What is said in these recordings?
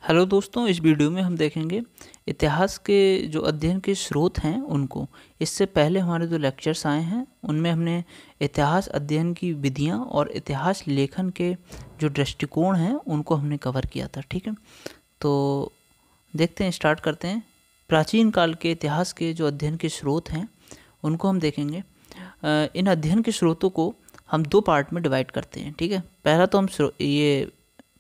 Hello दोस्तों, इस video में हम देखेंगे इतिहास के जो अध्ययन के स्रोत हैं उनको। इससे पहले हमारे जो लेक्चर्स आए हैं उनमें हमने इतिहास अध्ययन की विधियां और इतिहास लेखन के जो दृष्टिकोण हैं उनको हमने कवर किया था। ठीक है, तो देखते हैं, स्टार्ट करते हैं। प्राचीन काल के इतिहास के जो अध्ययन के स्रोत हैं उनको हम देखेंगे। इन अध्ययन के स्रोतों को हम दो पार्ट में डिवाइड करते हैं। ठीक है, पहला तो हम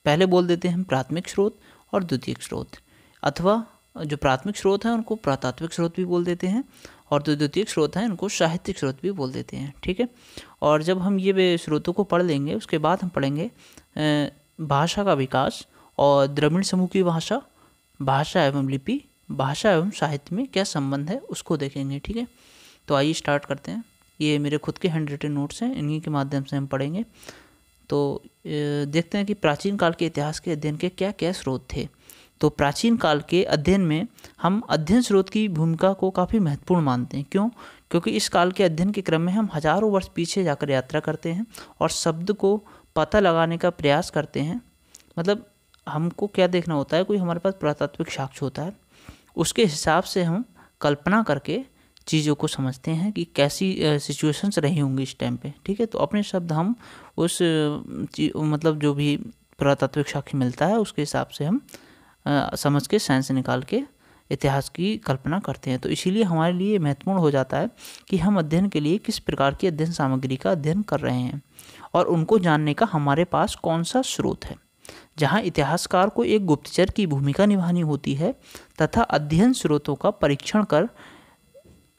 पहले बोल देते हैं हम प्राथमिक स्रोत और द्वितीयक स्रोत, अथवा जो प्राथमिक स्रोत हैं उनको पुरातात्विक स्रोत भी बोल देते हैं और जो द्वितीयक स्रोत हैं उनको साहित्यिक स्रोत भी बोल देते हैं। ठीक है, और जब हम ये स्रोतों को पढ़ लेंगे उसके बाद हम पढ़ेंगे भाषा का विकास और द्रविड़ समूह की भाषा, भाषा एवं लिपि, भाषा एवं साहित्य में क्या संबंध है उसको देखेंगे। ठीक है, तो आइए स्टार्ट करते हैं। ये मेरे खुद के हैंड रिटन नोट्स हैं, इन्हीं के माध्यम से हम पढ़ेंगे। तो देखते हैं कि प्राचीन काल के इतिहास के अध्ययन के क्या क्या स्रोत थे। तो प्राचीन काल के अध्ययन में हम अध्ययन स्रोत की भूमिका को काफ़ी महत्वपूर्ण मानते हैं। क्यों? क्योंकि इस काल के अध्ययन के क्रम में हम हजारों वर्ष पीछे जाकर यात्रा करते हैं और शब्द को पता लगाने का प्रयास करते हैं। मतलब हमको क्या देखना होता है, कोई हमारे पास पुरातात्विक साक्ष्य होता है, उसके हिसाब से हम कल्पना करके चीज़ों को समझते हैं कि कैसी सिचुएशंस रही होंगी इस टाइम पे। ठीक है, तो अपने शब्द हम उस मतलब जो भी पुरातात्विक साक्ष्य मिलता है उसके हिसाब से हम समझ के साइंस निकाल के इतिहास की कल्पना करते हैं। तो इसीलिए हमारे लिए महत्वपूर्ण हो जाता है कि हम अध्ययन के लिए किस प्रकार की अध्ययन सामग्री का अध्ययन कर रहे हैं और उनको जानने का हमारे पास कौन सा स्रोत है। जहाँ इतिहासकार को एक गुप्तचर की भूमिका निभानी होती है तथा अध्ययन स्रोतों का परीक्षण कर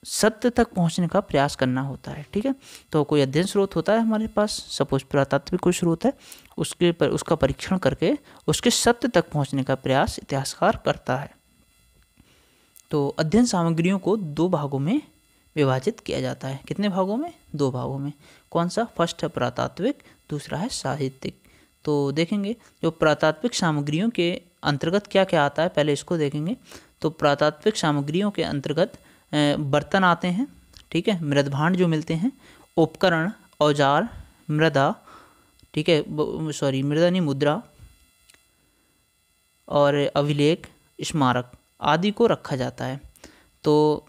सत्य तक पहुंचने का प्रयास करना होता है। ठीक है, तो कोई अध्ययन स्रोत होता है हमारे पास, सपोज पुरातात्विक कोई स्रोत है, उसका परीक्षण करके उसके सत्य तक पहुंचने का प्रयास इतिहासकार करता है। तो अध्ययन सामग्रियों को दो भागों में विभाजित किया जाता है। कितने भागों में? दो भागों में। कौन सा? फर्स्ट है पुरातात्विक, दूसरा है साहित्यिक। तो देखेंगे जो पुरातात्विक सामग्रियों के अंतर्गत क्या क्या आता है, पहले इसको देखेंगे। तो पुरातात्विक सामग्रियों के अंतर्गत बर्तन आते हैं। ठीक है, मृदभांड जो मिलते हैं, उपकरण, औजार, मृदा, ठीक है, सॉरी मृदा नहीं, मुद्रा और अभिलेख, स्मारक आदि को रखा जाता है। तो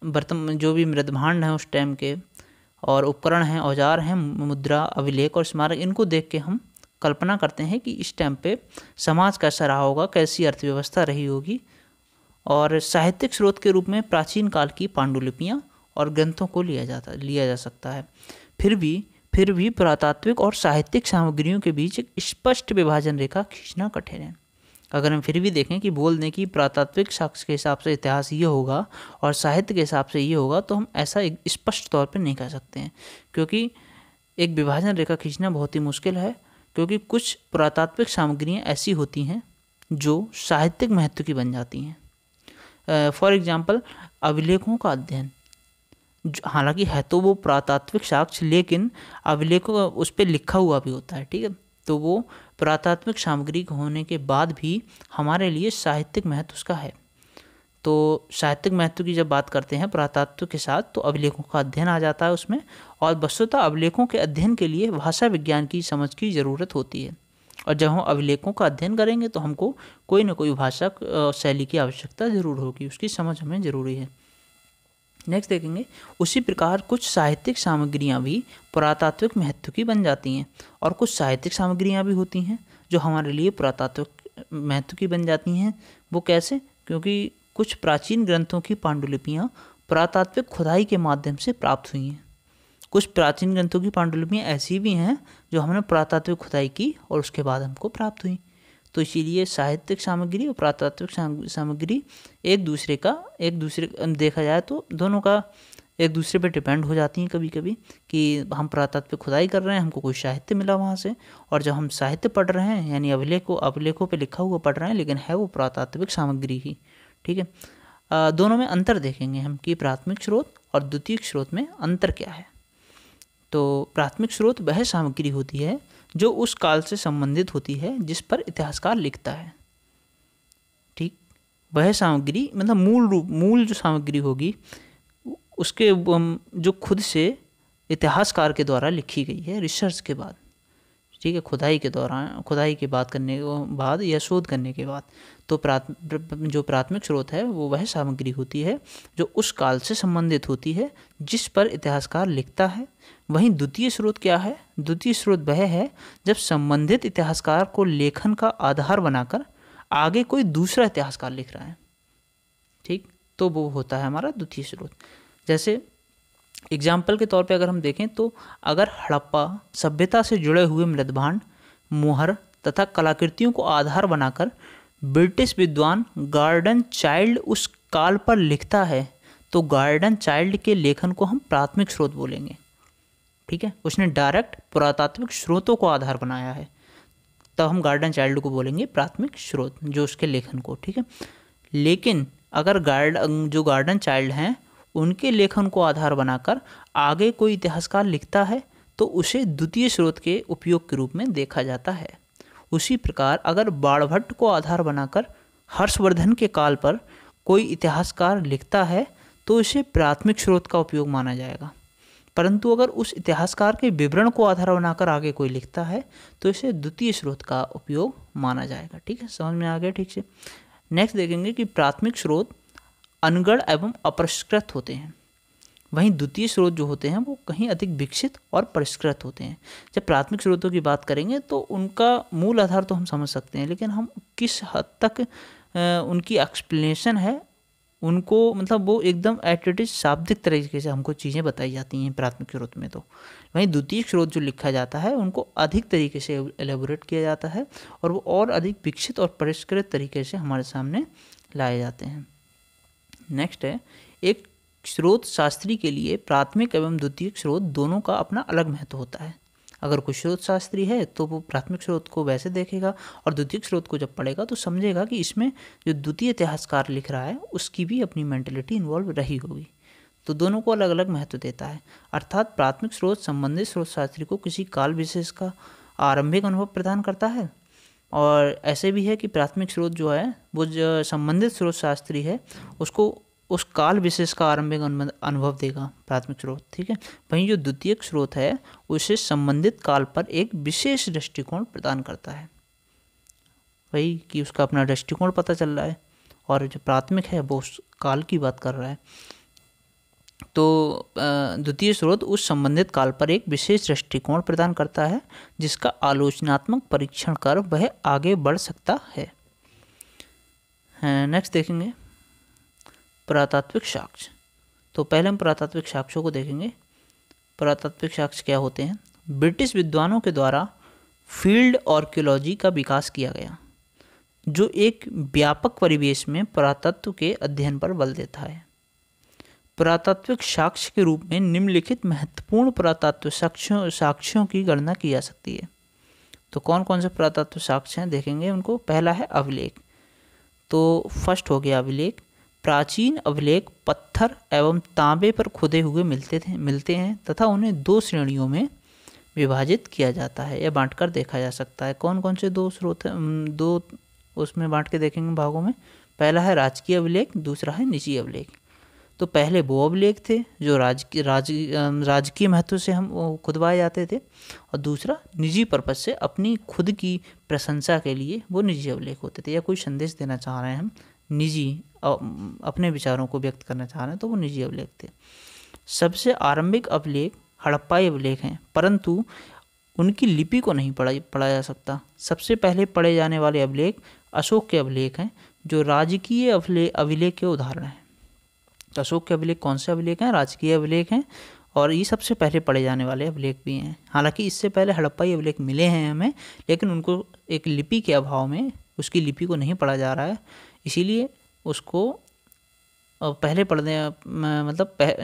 बर्तन जो भी मृदभांड हैं उस टाइम के और उपकरण हैं, औजार हैं, मुद्रा, अभिलेख और स्मारक, इनको देख के हम कल्पना करते हैं कि इस टाइम पे समाज कैसा रहा होगा, कैसी अर्थव्यवस्था रही होगी। और साहित्यिक स्रोत के रूप में प्राचीन काल की पांडुलिपियाँ और ग्रंथों को लिया जा सकता है। फिर भी पुरातात्विक और साहित्यिक सामग्रियों के बीच एक स्पष्ट विभाजन रेखा खींचना कठिन है। अगर हम फिर भी देखें कि बोल दें कि पुरातात्विक साक्ष्य के हिसाब से इतिहास ये होगा और साहित्य के हिसाब से ये होगा, तो हम ऐसा एक स्पष्ट तौर पर नहीं कह सकते हैं, क्योंकि एक विभाजन रेखा खींचना बहुत ही मुश्किल है। क्योंकि कुछ पुरातात्विक सामग्रियाँ ऐसी होती हैं जो साहित्यिक महत्व की बन जाती हैं। फॉर एग्जाम्पल अभिलेखों का अध्ययन, हालांकि है तो वो पुरातात्विक साक्ष्य, लेकिन अभिलेखों उस पर लिखा हुआ भी होता है। ठीक है, तो वो पुरातात्विक सामग्री होने के बाद भी हमारे लिए साहित्यिक महत्व उसका है। तो साहित्यिक महत्व की जब बात करते हैं पुरातात्विक के साथ, तो अभिलेखों का अध्ययन आ जाता है उसमें। और वस्तुतः अभिलेखों के अध्ययन के लिए भाषा विज्ञान की समझ की ज़रूरत होती है। और जब हम अभिलेखों का अध्ययन करेंगे तो हमको कोई ना कोई भाषा शैली की आवश्यकता ज़रूर होगी, उसकी समझ हमें ज़रूरी है। नेक्स्ट देखेंगे, उसी प्रकार कुछ साहित्यिक सामग्रियाँ भी पुरातात्विक महत्व की बन जाती हैं और कुछ साहित्यिक सामग्रियाँ भी होती हैं जो हमारे लिए पुरातात्विक महत्व की बन जाती हैं। वो कैसे? क्योंकि कुछ प्राचीन ग्रंथों की पांडुलिपियाँ पुरातात्विक खुदाई के माध्यम से प्राप्त हुई हैं। कुछ प्राचीन ग्रंथों की पांडुलिपियाँ ऐसी भी हैं जो हमने पुरातात्विक खुदाई की और उसके बाद हमको प्राप्त हुई। तो इसीलिए साहित्यिक सामग्री और पुरातात्विक सामग्री एक दूसरे देखा जाए तो दोनों का एक दूसरे पे डिपेंड हो जाती हैं कभी कभी, कि हम पुरातात्विक खुदाई कर रहे हैं, हमको कोई साहित्य मिला वहाँ से, और जब हम साहित्य पढ़ रहे हैं यानी अभिलेखों पे लिखा हुआ पढ़ रहे हैं, लेकिन है वो पुरातात्विक सामग्री ही। ठीक है, दोनों में अंतर देखेंगे हम कि प्राथमिक स्रोत और द्वितीयक स्रोत में अंतर क्या है। तो प्राथमिक स्रोत वह सामग्री होती है जो उस काल से संबंधित होती है जिस पर इतिहासकार लिखता है। ठीक, वह सामग्री मतलब मूल जो सामग्री होगी उसके जो खुद से इतिहासकार के द्वारा लिखी गई है रिसर्च के बाद। ठीक है, खुदाई के दौरान, खुदाई की बात करने के बाद या शोध करने के बाद। तो जो प्राथमिक स्रोत है वो वह सामग्री होती है जो उस काल से संबंधित होती है जिस पर इतिहासकार लिखता है। वहीं द्वितीय स्रोत क्या है? द्वितीय स्रोत वह है जब संबंधित इतिहासकार को लेखन का आधार बनाकर आगे कोई दूसरा इतिहासकार लिख रहा है, ठीक, तो वो होता है हमारा द्वितीय स्रोत। जैसे एग्जाम्पल के तौर पे अगर हम देखें तो अगर हड़प्पा सभ्यता से जुड़े हुए मृदभांड, मोहर तथा कलाकृतियों को आधार बनाकर ब्रिटिश विद्वान गॉर्डन चाइल्ड उस काल पर लिखता है तो गॉर्डन चाइल्ड के लेखन को हम प्राथमिक स्रोत बोलेंगे, ठीक है। उसने डायरेक्ट पुरातात्विक स्रोतों को आधार बनाया है, तब हम गॉर्डन चाइल्ड को बोलेंगे प्राथमिक स्रोत, जो उसके लेखन को, ठीक है। लेकिन अगर जो गॉर्डन चाइल्ड हैं उनके लेखन को आधार बनाकर आगे कोई इतिहासकार लिखता है तो उसे द्वितीय स्रोत के उपयोग के रूप में देखा जाता है। उसी प्रकार अगर बाणभट्ट को आधार बनाकर हर्षवर्धन के काल पर कोई इतिहासकार लिखता है तो इसे प्राथमिक स्रोत का उपयोग माना जाएगा, परंतु अगर उस इतिहासकार के विवरण को आधार बनाकर आगे कोई लिखता है तो इसे द्वितीय स्रोत का उपयोग माना जाएगा, ठीक है। समझ में आ गया ठीक से। नेक्स्ट देखेंगे कि प्राथमिक स्रोत अनगढ़ एवं अपरिष्कृत होते हैं, वहीं द्वितीय स्रोत जो होते हैं वो कहीं अधिक विकसित और परिष्कृत होते हैं। जब प्राथमिक स्रोतों की बात करेंगे तो उनका मूल आधार तो हम समझ सकते हैं, लेकिन हम किस हद तक उनकी एक्सप्लेनेशन है उनको, मतलब वो एकदम एट इट इज शाब्दिक तरीके से हमको चीज़ें बताई जाती हैं प्राथमिक स्रोत में। तो वहीं द्वितीय स्रोत जो लिखा जाता है उनको अधिक तरीके से एलेबोरेट किया जाता है और वो और अधिक विकसित और परिष्कृत तरीके से हमारे सामने लाए जाते हैं। नेक्स्ट है, एक स्रोत शास्त्री के लिए प्राथमिक एवं द्वितीय स्रोत दोनों का अपना अलग महत्व होता है। अगर कोई स्रोत शास्त्री है तो वो प्राथमिक स्रोत को वैसे देखेगा और द्वितीय स्रोत को जब पढ़ेगा तो समझेगा कि इसमें जो द्वितीय इतिहासकार लिख रहा है उसकी भी अपनी मेंटलिटी इन्वॉल्व रही होगी, तो दोनों को अलग अलग महत्व देता है। अर्थात प्राथमिक स्रोत संबंधित स्रोत शास्त्री को किसी काल विशेष का आरंभिक अनुभव प्रदान करता है, और ऐसे भी है कि प्राथमिक स्रोत जो है वो जो संबंधित स्रोत शास्त्री है उसको उस काल विशेष का आरंभिक अनुभव देगा प्राथमिक स्रोत, ठीक है। वहीं जो द्वितीयक स्रोत है उसे संबंधित काल पर एक विशेष दृष्टिकोण प्रदान करता है, वही कि उसका अपना दृष्टिकोण पता चल रहा है, और जो प्राथमिक है वो उस काल की बात कर रहा है। तो द्वितीय स्रोत उस संबंधित काल पर एक विशेष दृष्टिकोण प्रदान करता है जिसका आलोचनात्मक परीक्षण कर वह आगे बढ़ सकता है। नेक्स्ट देखेंगे पुरातात्विक साक्ष्य। तो पहले हम पुरातात्विक साक्ष्यों को देखेंगे। पुरातात्विक साक्ष्य क्या होते हैं? ब्रिटिश विद्वानों के द्वारा फील्ड आर्कियोलॉजी का विकास किया गया जो एक व्यापक परिवेश में पुरातत्व के अध्ययन पर बल देता है। पुरातात्विक साक्ष्य के रूप में निम्नलिखित महत्वपूर्ण पुरातत्व साक्ष्यों की गणना की जा सकती है। तो कौन कौन से पुरातत्व साक्ष्य हैं देखेंगे उनको। पहला है अभिलेख। तो फर्स्ट हो गया अभिलेख। प्राचीन अभिलेख पत्थर एवं तांबे पर खुदे हुए मिलते हैं तथा उन्हें दो श्रेणियों में विभाजित किया जाता है या बांटकर देखा जा सकता है। कौन कौन से दो स्रोत हैं? दो उसमें बांट के देखेंगे भागों में। पहला है राजकीय अभिलेख, दूसरा है निजी अभिलेख। तो पहले वो अभिलेख थे जो राजकीय महत्व से हम खुदवाए जाते थे, और दूसरा निजी पर्पज से अपनी खुद की प्रशंसा के लिए वो निजी अभिलेख होते थे, या कोई संदेश देना चाह रहे हैं हम, निजी अपने विचारों को व्यक्त करना चाह रहे हैं तो वो निजी अभिलेख थे। सबसे आरंभिक अभिलेख हड़प्पाई अभिलेख हैं, परंतु उनकी लिपि को नहीं पढ़ा जा सकता। सबसे पहले पढ़े जाने वाले अभिलेख अशोक के अभिलेख हैं जो राजकीय अभिलेख के उदाहरण हैं। तो अशोक के अभिलेख कौन से अभिलेख हैं? राजकीय अभिलेख हैं, और ये सबसे पहले पढ़े जाने वाले अभिलेख भी हैं। हालांकि इससे पहले हड़प्पाई अभिलेख मिले हैं हमें, लेकिन उनको एक लिपि के अभाव में उसकी लिपि को नहीं पढ़ा जा रहा है, इसीलिए उसको पहले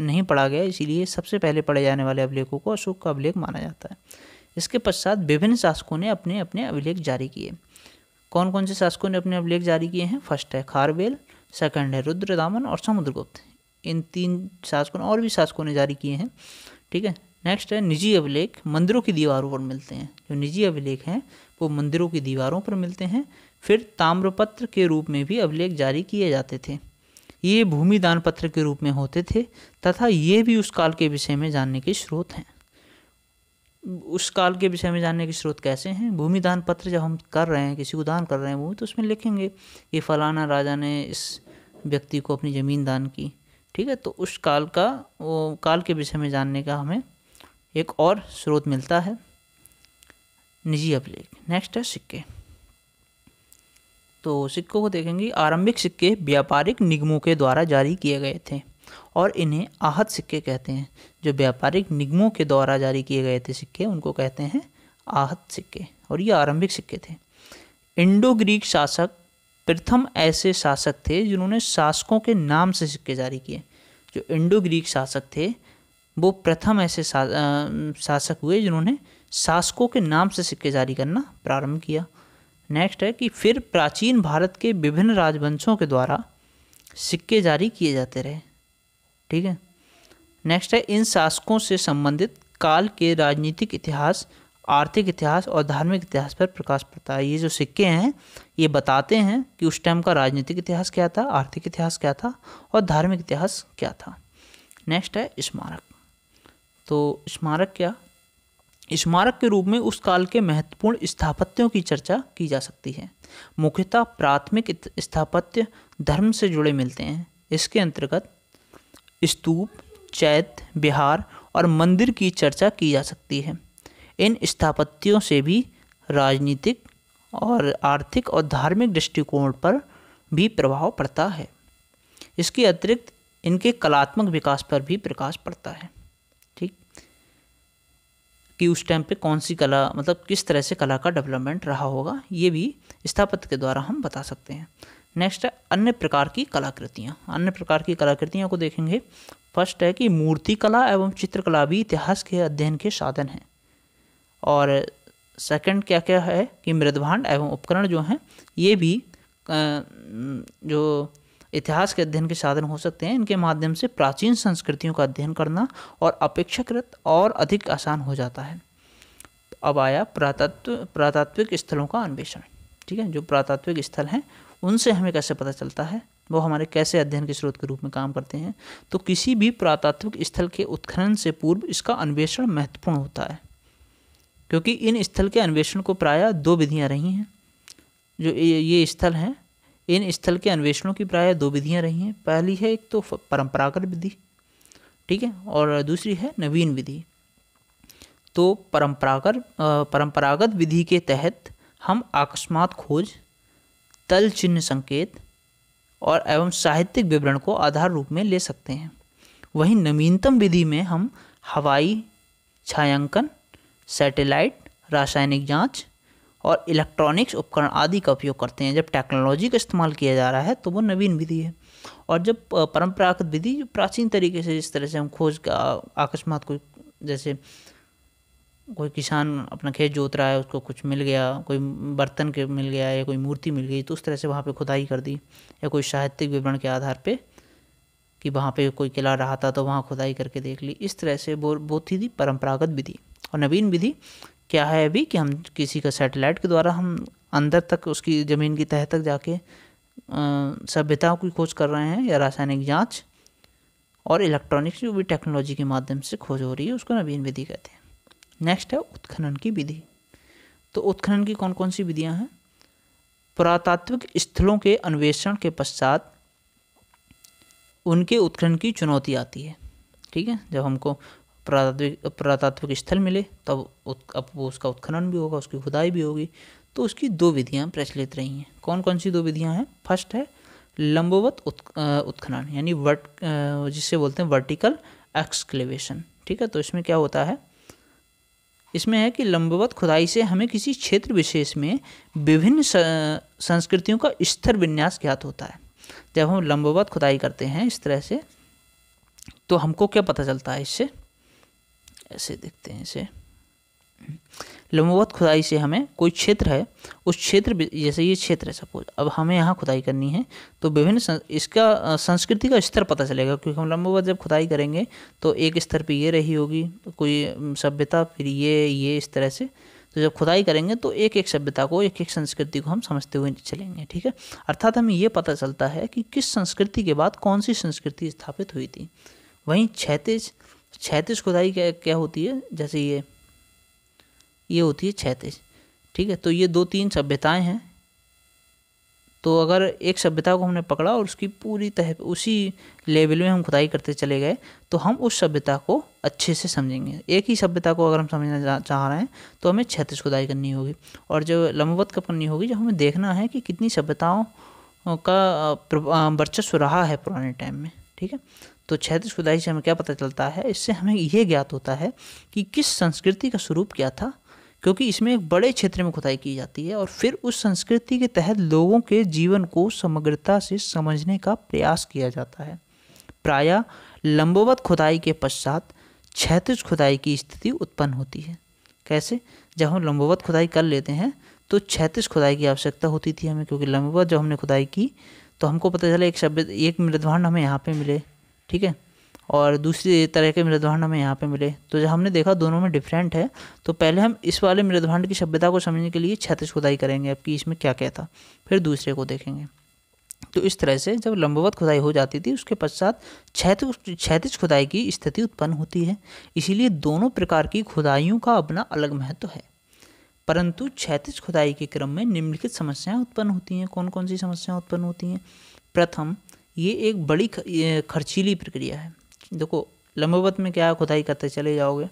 नहीं पढ़ा गया, इसीलिए सबसे पहले पढ़े जाने वाले अभिलेखों को अशोक का अभिलेख माना जाता है। इसके पश्चात विभिन्न शासकों ने अपने अपने अभिलेख जारी किए। कौन कौन से शासकों ने अपने अभिलेख जारी किए हैं? फर्स्ट है खारवेल, सेकंड है रुद्रदामन और समुद्रगुप्त। इन तीन शासकों और भी शासकों ने जारी किए हैं, ठीक है। नेक्स्ट है निजी अभिलेख। मंदिरों की दीवारों पर मिलते हैं। जो निजी अभिलेख हैं वो मंदिरों की दीवारों पर मिलते हैं। फिर ताम्रपत्र के रूप में भी अभिलेख जारी किए जाते थे। ये भूमि दान पत्र के रूप में होते थे तथा ये भी उस काल के विषय में जानने के स्रोत हैं। उस काल के विषय में जानने के स्रोत कैसे हैं। भूमि दान पत्र जब हम कर रहे हैं, किसी को दान कर रहे हैं भूमि, तो उसमें लिखेंगे ये फलाना राजा ने इस व्यक्ति को अपनी ज़मीन दान की, ठीक है। तो उस काल का, वो काल के विषय में जानने का हमें एक और स्रोत मिलता है, निजी अभिलेख। नेक्स्ट है सिक्के। तो सिक्कों को देखेंगे, आरंभिक सिक्के व्यापारिक निगमों के द्वारा जारी किए गए थे और इन्हें आहत सिक्के कहते हैं। जो व्यापारिक निगमों के द्वारा जारी किए गए थे सिक्के, उनको कहते हैं आहत सिक्के, और ये आरंभिक सिक्के थे। इंडो ग्रीक शासक प्रथम ऐसे शासक थे जिन्होंने शासकों के नाम से सिक्के जारी किए। जो इंडो ग्रीक शासक थे वो प्रथम ऐसे शासक हुए जिन्होंने शासकों के नाम से सिक्के जारी करना प्रारंभ किया। नेक्स्ट है कि फिर प्राचीन भारत के विभिन्न राजवंशों के द्वारा सिक्के जारी किए जाते रहे, ठीक है। नेक्स्ट है, इन शासकों से संबंधित काल के राजनीतिक इतिहास, आर्थिक इतिहास और धार्मिक इतिहास पर प्रकाश पड़ता है। ये जो सिक्के हैं ये बताते हैं कि उस टाइम का राजनीतिक इतिहास क्या था, आर्थिक इतिहास क्या था और धार्मिक इतिहास क्या था। नेक्स्ट है स्मारक। तो स्मारक क्या, स्मारक के रूप में उस काल के महत्वपूर्ण स्थापत्यों की चर्चा की जा सकती है। मुख्यतः प्राथमिक स्थापत्य धर्म से जुड़े मिलते हैं। इसके अंतर्गत स्तूप, चैत्य, विहार और मंदिर की चर्चा की जा सकती है। इन स्थापत्यों से भी राजनीतिक और आर्थिक और धार्मिक दृष्टिकोण पर भी प्रभाव पड़ता है। इसके अतिरिक्त इनके कलात्मक विकास पर भी प्रकाश पड़ता है, ठीक, कि उस टाइम पे कौन सी कला, मतलब किस तरह से कला का डेवलपमेंट रहा होगा, ये भी स्थापत्य के द्वारा हम बता सकते हैं। नेक्स्ट है अन्य प्रकार की कलाकृतियाँ। अन्य प्रकार की कलाकृतियों को देखेंगे। फर्स्ट है कि मूर्ति कला एवं चित्रकला भी इतिहास के अध्ययन के साधन हैं। और सेकंड क्या क्या है कि मृदभांड एवं उपकरण जो हैं ये भी जो इतिहास के अध्ययन के साधन हो सकते हैं। इनके माध्यम से प्राचीन संस्कृतियों का अध्ययन करना और अपेक्षाकृत और अधिक आसान हो जाता है। अब आया पुरातात्विक स्थलों का अन्वेषण, ठीक है। जो पुरातात्विक स्थल हैं उनसे हमें कैसे पता चलता है, वो हमारे कैसे अध्ययन के स्रोत के रूप में काम करते हैं। तो किसी भी पुरातात्विक स्थल के उत्खनन से पूर्व इसका अन्वेषण महत्वपूर्ण होता है, क्योंकि इन स्थल के अन्वेषण को प्रायः दो विधियां रही हैं। जो ये स्थल हैं, इन स्थल के अन्वेषणों की प्रायः दो विधियां रही हैं। पहली है एक तो परंपरागत विधि, ठीक है, और दूसरी है नवीन विधि। तो परंपरागत विधि के तहत हम अकस्मात खोज, तल चिन्ह संकेत और एवं साहित्यिक विवरण को आधार रूप में ले सकते हैं। वहीं नवीनतम विधि में हम हवाई छायांकन, सैटेलाइट, रासायनिक जांच और इलेक्ट्रॉनिक्स उपकरण आदि का उपयोग करते हैं। जब टेक्नोलॉजी का इस्तेमाल किया जा रहा है तो वो नवीन विधि है। और जब परंपरागत विधि, जो प्राचीन तरीके से जिस तरह से हम खोज का अकस्मात, कोई जैसे कोई किसान अपना खेत जोत रहा है, उसको कुछ मिल गया, कोई बर्तन के मिल गया या कोई मूर्ति मिल गई, तो उस तरह से वहाँ पे खुदाई कर दी, या कोई साहित्यिक विवरण के आधार पे कि वहाँ पे कोई किला रहा था तो वहाँ खुदाई करके देख ली। इस तरह से वो थी परंपरागत विधि। और नवीन विधि क्या है अभी कि हम किसी का सैटेलाइट के द्वारा हम अंदर तक, उसकी ज़मीन की तह तक जाके सभ्यताओं की खोज कर रहे हैं, या रासायनिक जाँच और इलेक्ट्रॉनिक्स जो भी टेक्नोलॉजी के माध्यम से खोज हो रही है, उसको नवीन विधि कहते हैं। नेक्स्ट है उत्खनन की विधि। तो उत्खनन की कौन कौन सी विधियां हैं? पुरातात्विक स्थलों के अन्वेषण के पश्चात उनके उत्खनन की चुनौती आती है, ठीक है। जब हमको पुरातात्विक स्थल मिले तब अब वो उसका उत्खनन भी होगा, उसकी खुदाई भी होगी। तो उसकी दो विधियां प्रचलित रही हैं। कौन कौन सी दो विधियां हैं? फर्स्ट है लंबवत उत्खनन, यानी जिसे बोलते हैं वर्टिकल एक्सक्लेवेशन, ठीक है। तो इसमें क्या होता है, इसमें है कि लंबवत खुदाई से हमें किसी क्षेत्र विशेष में विभिन्न संस्कृतियों का स्तर विन्यास ज्ञात होता है। जब हम लंबवत खुदाई करते हैं इस तरह से, तो हमको क्या पता चलता है, इससे ऐसे देखते हैं, इसे लंबवत खुदाई से हमें कोई क्षेत्र है, उस क्षेत्र, जैसे ये क्षेत्र है सपोज, अब हमें यहाँ खुदाई करनी है, तो विभिन्न इसका संस्कृति का स्तर पता चलेगा। क्योंकि हम लंबवत जब खुदाई करेंगे तो एक स्तर पे ये रही होगी, तो कोई सभ्यता, फिर ये इस तरह से। तो जब खुदाई करेंगे तो एक एक सभ्यता को, एक एक संस्कृति को हम समझते हुए चलेंगे, ठीक है। अर्थात हमें ये पता चलता है कि किस संस्कृति के बाद कौन सी संस्कृति स्थापित हुई थी। वहीं क्षैतिज खुदाई क्या होती है, जैसे ये ये होती है क्षैतिज। ठीक है, तो ये 2-3 सभ्यताएं हैं। तो अगर एक सभ्यता को हमने पकड़ा और उसकी पूरी तह उसी लेवल में हम खुदाई करते चले गए तो हम उस सभ्यता को अच्छे से समझेंगे। एक ही सभ्यता को अगर हम समझना चाह रहे हैं तो हमें क्षैतिज खुदाई करनी होगी, और जो लंबवत कब करनी होगी, जब हमें देखना है कि कितनी सभ्यताओं का वर्चस्व रहा है पुराने टाइम में। ठीक है, तो क्षैतिज खुदाई से हमें क्या पता चलता है, इससे हमें ये ज्ञात होता है कि किस संस्कृति का स्वरूप क्या था, क्योंकि इसमें एक बड़े क्षेत्र में खुदाई की जाती है और फिर उस संस्कृति के तहत लोगों के जीवन को समग्रता से समझने का प्रयास किया जाता है। प्रायः लंबवत खुदाई के पश्चात क्षैतिज खुदाई की स्थिति उत्पन्न होती है। कैसे? जब हम लंबवत खुदाई कर लेते हैं तो क्षैतिज खुदाई की आवश्यकता होती थी हमें, क्योंकि लंबवत जब हमने खुदाई की तो हमको पता चला एक मृदभांड हमें यहाँ पे मिले, ठीक है, और दूसरी तरह के मृदभांड हमें यहाँ पे मिले। तो जब हमने देखा दोनों में डिफरेंट है, तो पहले हम इस वाले मृदभांड की सभ्यता को समझने के लिए क्षैतिज खुदाई करेंगे, अब कि इसमें क्या क्या था, फिर दूसरे को देखेंगे। तो इस तरह से जब लंबवत खुदाई हो जाती थी उसके पश्चात क्षैतिज खुदाई की स्थिति उत्पन्न होती है। इसीलिए दोनों प्रकार की खुदाइयों का अपना अलग महत्व है, परंतु क्षैतिज खुदाई के क्रम में निम्नलिखित समस्याएं उत्पन्न होती हैं। कौन कौन सी समस्याएं उत्पन्न होती हैं? प्रथम, ये एक बड़ी खर्चीली प्रक्रिया है। देखो, लंबवत में क्या खुदाई करते चले जाओगे,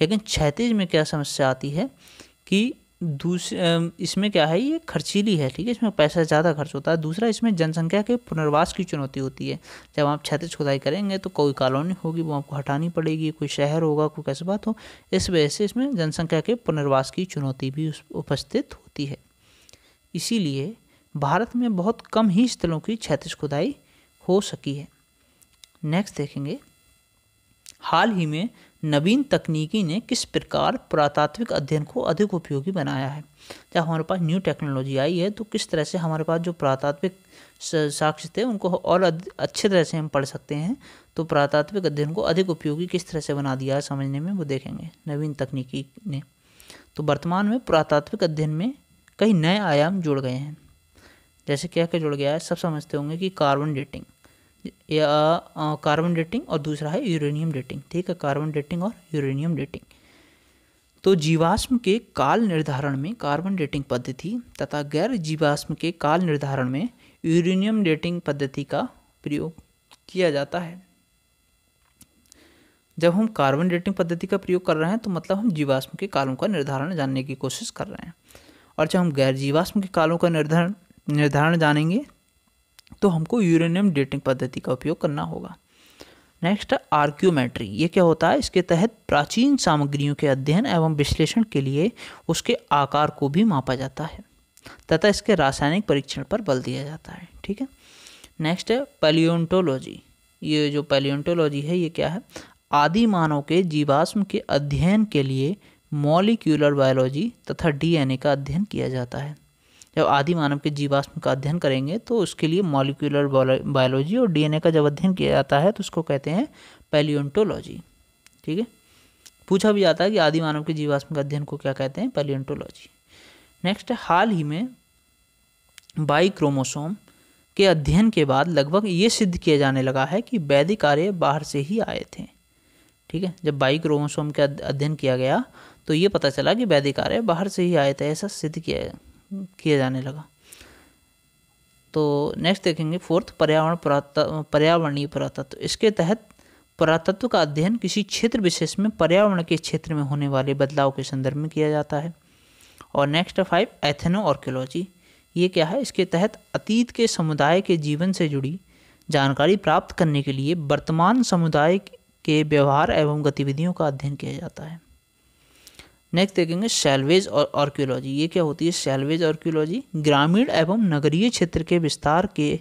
लेकिन क्षैतिज में क्या समस्या आती है कि इसमें क्या है, ये खर्चीली है। ठीक है, इसमें पैसा ज़्यादा खर्च होता है। दूसरा, इसमें जनसंख्या के पुनर्वास की चुनौती होती है। जब आप क्षैतिज खुदाई करेंगे तो कोई कॉलोनी होगी वो आपको हटानी पड़ेगी, कोई शहर होगा, कोई कस्बा, तो इस वजह से इसमें जनसंख्या के पुनर्वास की चुनौती भी उपस्थित होती है। इसीलिए भारत में बहुत कम ही स्थलों की क्षैतिज खुदाई हो सकी है। नेक्स्ट देखेंगे, हाल ही में नवीन तकनीकी ने किस प्रकार पुरातात्विक अध्ययन को अधिक उपयोगी बनाया है। जब हमारे पास न्यू टेक्नोलॉजी आई है तो किस तरह से हमारे पास जो पुरातात्विक साक्ष्य थे उनको और अच्छे तरह से हम पढ़ सकते हैं। तो पुरातात्विक अध्ययन को अधिक उपयोगी किस तरह से बना दिया है समझने में, वो देखेंगे नवीन तकनीकी ने। तो वर्तमान में पुरातात्विक अध्ययन में कई नए आयाम जुड़ गए हैं। जैसे क्या क्या जुड़ गया है, सब समझते होंगे कि कार्बन डेटिंग और दूसरा है यूरेनियम डेटिंग। ठीक है, कार्बन डेटिंग और यूरेनियम डेटिंग। तो जीवाश्म के काल निर्धारण में कार्बन डेटिंग पद्धति तथा गैर जीवाश्म के काल निर्धारण में यूरेनियम डेटिंग पद्धति का प्रयोग किया जाता है। जब हम कार्बन डेटिंग पद्धति का प्रयोग कर रहे हैं तो मतलब हम जीवाश्म के कालों का निर्धारण जानने की कोशिश कर रहे हैं, और जब हम गैर जीवाश्म के कालों का निर्धारण जानेंगे तो हमको यूरेनियम डेटिंग पद्धति का उपयोग करना होगा। नेक्स्ट है आर्क्योमेट्री। ये क्या होता है? इसके तहत प्राचीन सामग्रियों के अध्ययन एवं विश्लेषण के लिए उसके आकार को भी मापा जाता है तथा इसके रासायनिक परीक्षण पर बल दिया जाता है। ठीक है, नेक्स्ट है पैलियोंटोलॉजी। ये जो पैलियोंटोलॉजी है ये क्या है? आदि मानव के जीवाश्म के अध्ययन के लिए मॉलिक्यूलर बायोलॉजी तथा डीएनए का अध्ययन किया जाता है। जब आदि मानव के जीवाश्म का अध्ययन करेंगे तो उसके लिए मॉलिक्यूलर बायोलॉजी और डीएनए का जब अध्ययन किया जाता है तो उसको कहते हैं पैलियोंटोलॉजी। ठीक है, पूछा भी जाता है कि आदि मानव के जीवाश्म का अध्ययन को क्या कहते हैं? पैलियोंटोलॉजी। नेक्स्ट है, हाल ही में बाई क्रोमोसोम के अध्ययन के बाद लगभग ये सिद्ध किया जाने लगा है कि वैदिक आर्य बाहर से ही आए थे। ठीक है, जब बाई क्रोमोसोम का अध्ययन किया गया तो ये पता चला कि वैदिक आर्य बाहर से ही आए थे, ऐसा सिद्ध किया जाने लगा। तो नेक्स्ट देखेंगे फोर्थ, पर्यावरणीय पुरातत्व। इसके तहत पुरातत्व का अध्ययन किसी क्षेत्र विशेष में पर्यावरण के क्षेत्र में होने वाले बदलाव के संदर्भ में किया जाता है। और नेक्स्ट 5, एथनो आर्कियोलॉजी। ये क्या है? इसके तहत अतीत के समुदाय के जीवन से जुड़ी जानकारी प्राप्त करने के लिए वर्तमान समुदाय के व्यवहार एवं गतिविधियों का अध्ययन किया जाता है। नेक्स्ट देखेंगे सैल्वेज और आर्कियोलॉजी। ये क्या होती है? सैल्वेज आर्कियोलॉजी ग्रामीण एवं नगरीय क्षेत्र के विस्तार के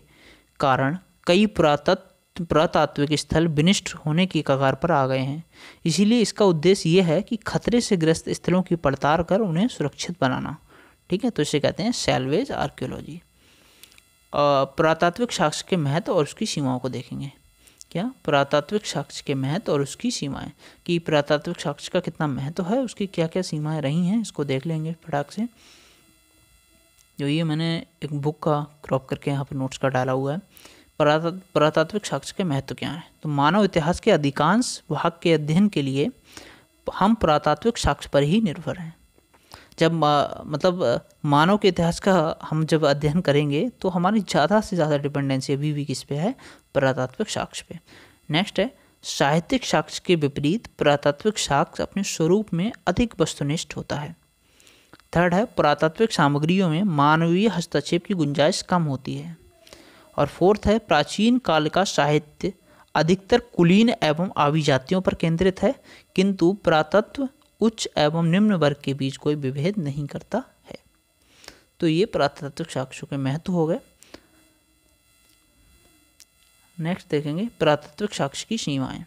कारण कई पुरातात्विक स्थल विनिष्ट होने की कगार पर आ गए हैं। इसीलिए इसका उद्देश्य ये है कि खतरे से ग्रस्त स्थलों की पड़ताल कर उन्हें सुरक्षित बनाना। ठीक है, तो इसे कहते हैं सैल्वेज आर्कियोलॉजी। पुरातात्विक साक्ष्य के महत्व और उसकी सीमाओं को देखेंगे। क्या? पुरातात्विक साक्ष्य के महत्व और उसकी सीमाएं, कि पुरातात्विक साक्ष्य का कितना महत्व है, उसकी क्या क्या सीमाएं रही हैं, इसको देख लेंगे फटाक से। जो ये मैंने एक बुक का क्रॉप करके यहाँ पर नोट्स का डाला हुआ है। पुरातात्विक साक्ष्य के महत्व क्या है? तो मानव इतिहास के अधिकांश भाग के अध्ययन के लिए हम पुरातात्विक साक्ष्य पर ही निर्भर हैं। जब मानव के इतिहास का हम जब अध्ययन करेंगे तो हमारी ज़्यादा से ज़्यादा डिपेंडेंसी अभी भी किस पे है, पुरातात्विक साक्ष्य पे। नेक्स्ट है साहित्यिक साक्ष्य के विपरीत पुरातात्विक साक्ष्य अपने स्वरूप में अधिक वस्तुनिष्ठ होता है। थर्ड है पुरातात्विक सामग्रियों में मानवीय हस्तक्षेप की गुंजाइश कम होती है। और फोर्थ है प्राचीन काल का साहित्य अधिकतर कुलीन एवं आभिजातियों पर केंद्रित है, किंतु पुरातत्व उच्च एवं निम्न वर्ग के बीच कोई विभेद नहीं करता है। तो ये पुरातात्विक साक्ष्यों के महत्व हो गए। नेक्स्ट देखेंगे पुरातात्विक साक्ष्य की सीमाएं।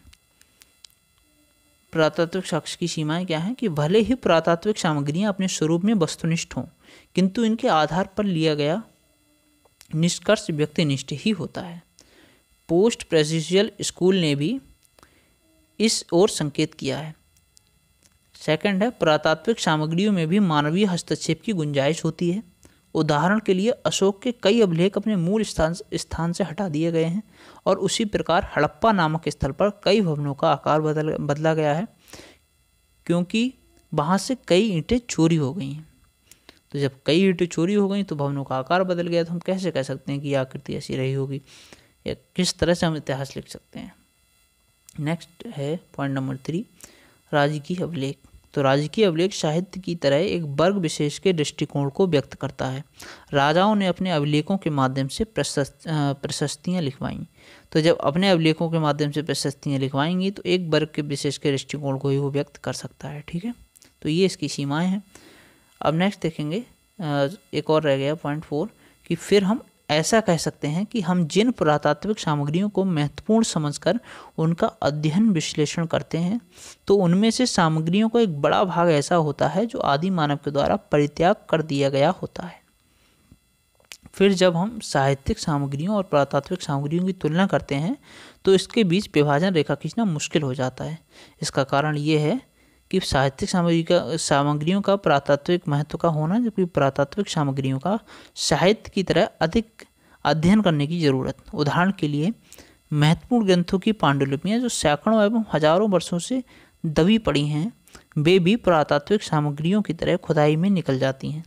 पुरातात्विक साक्ष्य की सीमाएं क्या हैं कि भले ही पुरातात्विक सामग्रियां अपने स्वरूप में वस्तुनिष्ठ हों, किंतु इनके आधार पर लिया गया निष्कर्ष व्यक्तिनिष्ठ ही होता है। पोस्ट प्रेसिशियल स्कूल ने भी इस ओर संकेत किया है। सेकंड है पुरातात्विक सामग्रियों में भी मानवीय हस्तक्षेप की गुंजाइश होती है। उदाहरण के लिए अशोक के कई अभिलेख अपने मूल स्थान से हटा दिए गए हैं और उसी प्रकार हड़प्पा नामक स्थल पर कई भवनों का आकार बदला गया है, क्योंकि वहाँ से कई ईंटें चोरी हो गई हैं। तो जब कई ईंटें चोरी हो गई तो भवनों का आकार बदल गया, तो हम कैसे कह सकते हैं कि यह आकृति ऐसी रही होगी, या किस तरह से हम इतिहास लिख सकते हैं। नेक्स्ट है पॉइंट नंबर 3, राजकीय अभिलेख। तो राजकीय अभिलेख साहित्य की तरह एक वर्ग विशेष के दृष्टिकोण को व्यक्त करता है। राजाओं ने अपने अभिलेखों के माध्यम से प्रशस्तियाँ लिखवाईं। तो जब अपने अभिलेखों के माध्यम से प्रशस्तियाँ लिखवाएंगी तो एक वर्ग के विशेष के दृष्टिकोण को ही वो व्यक्त कर सकता है। ठीक है, तो ये इसकी सीमाएं हैं। अब नेक्स्ट देखेंगे एक और रह गया पॉइंट 4 कि फिर हम ऐसा कह सकते हैं कि हम जिन पुरातात्विक सामग्रियों को महत्वपूर्ण समझकर उनका अध्ययन विश्लेषण करते हैं, तो उनमें से सामग्रियों का एक बड़ा भाग ऐसा होता है जो आदि मानव के द्वारा परित्याग कर दिया गया होता है। फिर जब हम साहित्यिक सामग्रियों और पुरातात्विक सामग्रियों की तुलना करते हैं तो इसके बीच विभाजन रेखा खींचना मुश्किल हो जाता है। इसका कारण ये है कि साहित्यिक सामग्रियों का पुरातात्विक महत्व का होना, जबकि पुरातात्विक सामग्रियों का साहित्य की तरह अधिक अध्ययन करने की ज़रूरत। उदाहरण के लिए महत्वपूर्ण ग्रंथों की पांडुलिपियाँ जो सैकड़ों एवं हजारों वर्षों से दबी पड़ी हैं, वे भी पुरातात्विक सामग्रियों की तरह खुदाई में निकल जाती हैं।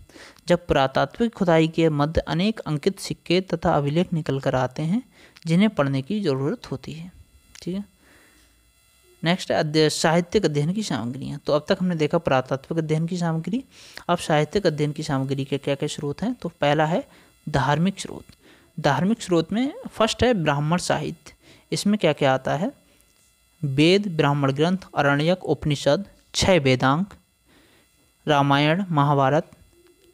जब पुरातात्विक खुदाई के मध्य अनेक अंकित सिक्के तथा अभिलेख निकल कर आते हैं जिन्हें पढ़ने की ज़रूरत होती है। ठीक है, नेक्स्ट साहित्यिक अध्ययन की सामग्रियाँ। तो अब तक हमने देखा पुरातात्विक अध्ययन की सामग्री। अब साहित्यिक अध्ययन की सामग्री के क्या क्या स्रोत हैं। तो पहला है धार्मिक स्रोत। धार्मिक स्रोत में फर्स्ट है ब्राह्मण साहित्य। इसमें क्या क्या आता है, वेद, ब्राह्मण ग्रंथ, आरण्यक, उपनिषद, 6 वेदांग, रामायण, महाभारत,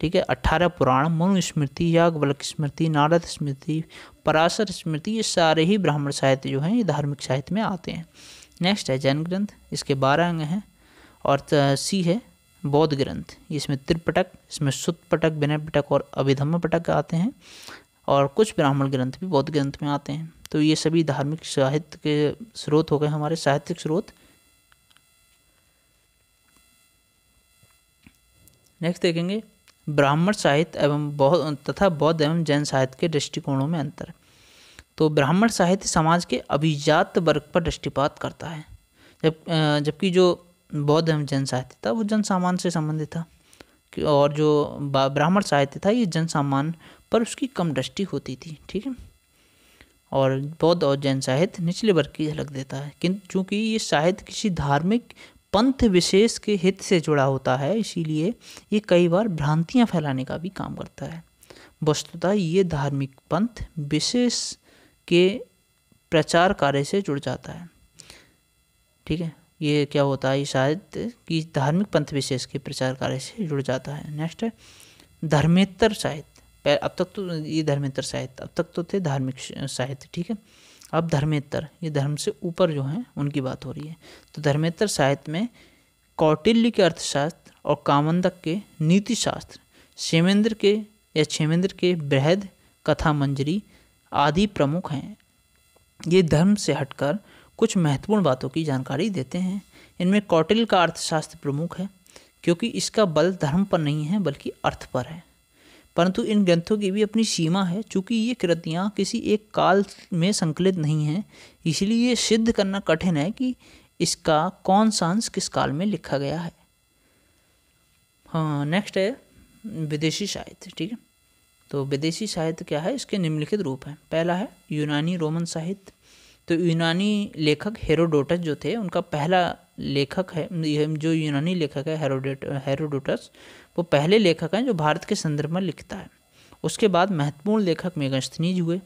ठीक है, 18 पुराण, मनुस्मृति, याज्ञवल्क्य स्मृति, नारद स्मृति, पराशर स्मृति, ये सारे ही ब्राह्मण साहित्य जो हैं ये धार्मिक साहित्य में आते हैं। नेक्स्ट है जैन ग्रंथ, इसके 12 अंग हैं। और सी है बौद्ध ग्रंथ, इसमें त्रिपिटक, इसमें सुत्त पिटक, विनय पिटक और अभिधम्म पिटक आते हैं। और कुछ ब्राह्मण ग्रंथ भी बौद्ध ग्रंथ में आते हैं। तो ये सभी धार्मिक साहित्य के स्रोत हो गए हमारे साहित्यिक स्रोत। नेक्स्ट देखेंगे ब्राह्मण साहित्य एवं बौद्ध एवं जैन साहित्य के दृष्टिकोणों में अंतर। तो ब्राह्मण साहित्य समाज के अभिजात वर्ग पर दृष्टिपात करता है, जबकि जो बौद्ध एवं जैन साहित्य था वो जन सामान्य से संबंधित था, और जो ब्राह्मण साहित्य था ये जन सामान्य पर उसकी कम दृष्टि होती थी। ठीक है, और बौद्ध और जैन साहित्य निचले वर्ग की झलक देता है, किंतु चूँकि ये साहित्य किसी धार्मिक पंथ विशेष के हित से जुड़ा होता है, इसीलिए ये कई बार भ्रांतियाँ फैलाने का भी काम करता है। वस्तुतः ये धार्मिक पंथ विशेष के प्रचार कार्य से जुड़ जाता है। ठीक है, ये क्या होता है, ये साहित्य की धार्मिक पंथ विशेष के प्रचार कार्य से जुड़ जाता है। नेक्स्ट है धर्मेतर साहित्य। अब तक तो ये धर्मेतर साहित्य, अब तक तो थे धार्मिक साहित्य। ठीक है, अब धर्मेतर, ये धर्म से ऊपर जो हैं उनकी बात हो रही है। तो धर्मेतर साहित्य में कौटिल्य के अर्थशास्त्र और कामंदक के नीति शास्त्र, क्षेमेंद्र के बृहद कथा मंजरी आदि प्रमुख हैं। ये धर्म से हटकर कुछ महत्वपूर्ण बातों की जानकारी देते हैं। इनमें कौटिल्य का अर्थशास्त्र प्रमुख है, क्योंकि इसका बल धर्म पर नहीं है बल्कि अर्थ पर है। परंतु इन ग्रंथों की भी अपनी सीमा है, चूँकि ये कृतियाँ किसी एक काल में संकलित नहीं हैं, इसलिए ये सिद्ध करना कठिन है कि इसका कौन सा अंश किस काल में लिखा गया है। हाँ, नेक्स्ट है विदेशी साहित्य। ठीक है, तो विदेशी साहित्य क्या है, इसके निम्नलिखित रूप हैं। पहला है यूनानी रोमन साहित्य। तो यूनानी लेखक हेरोडोटस जो थे, उनका पहला लेखक है, जो यूनानी लेखक है हेरोडोटस, वो पहले लेखक हैं जो भारत के संदर्भ में लिखता है। उसके बाद महत्वपूर्ण लेखक मेगास्थनीज हुए।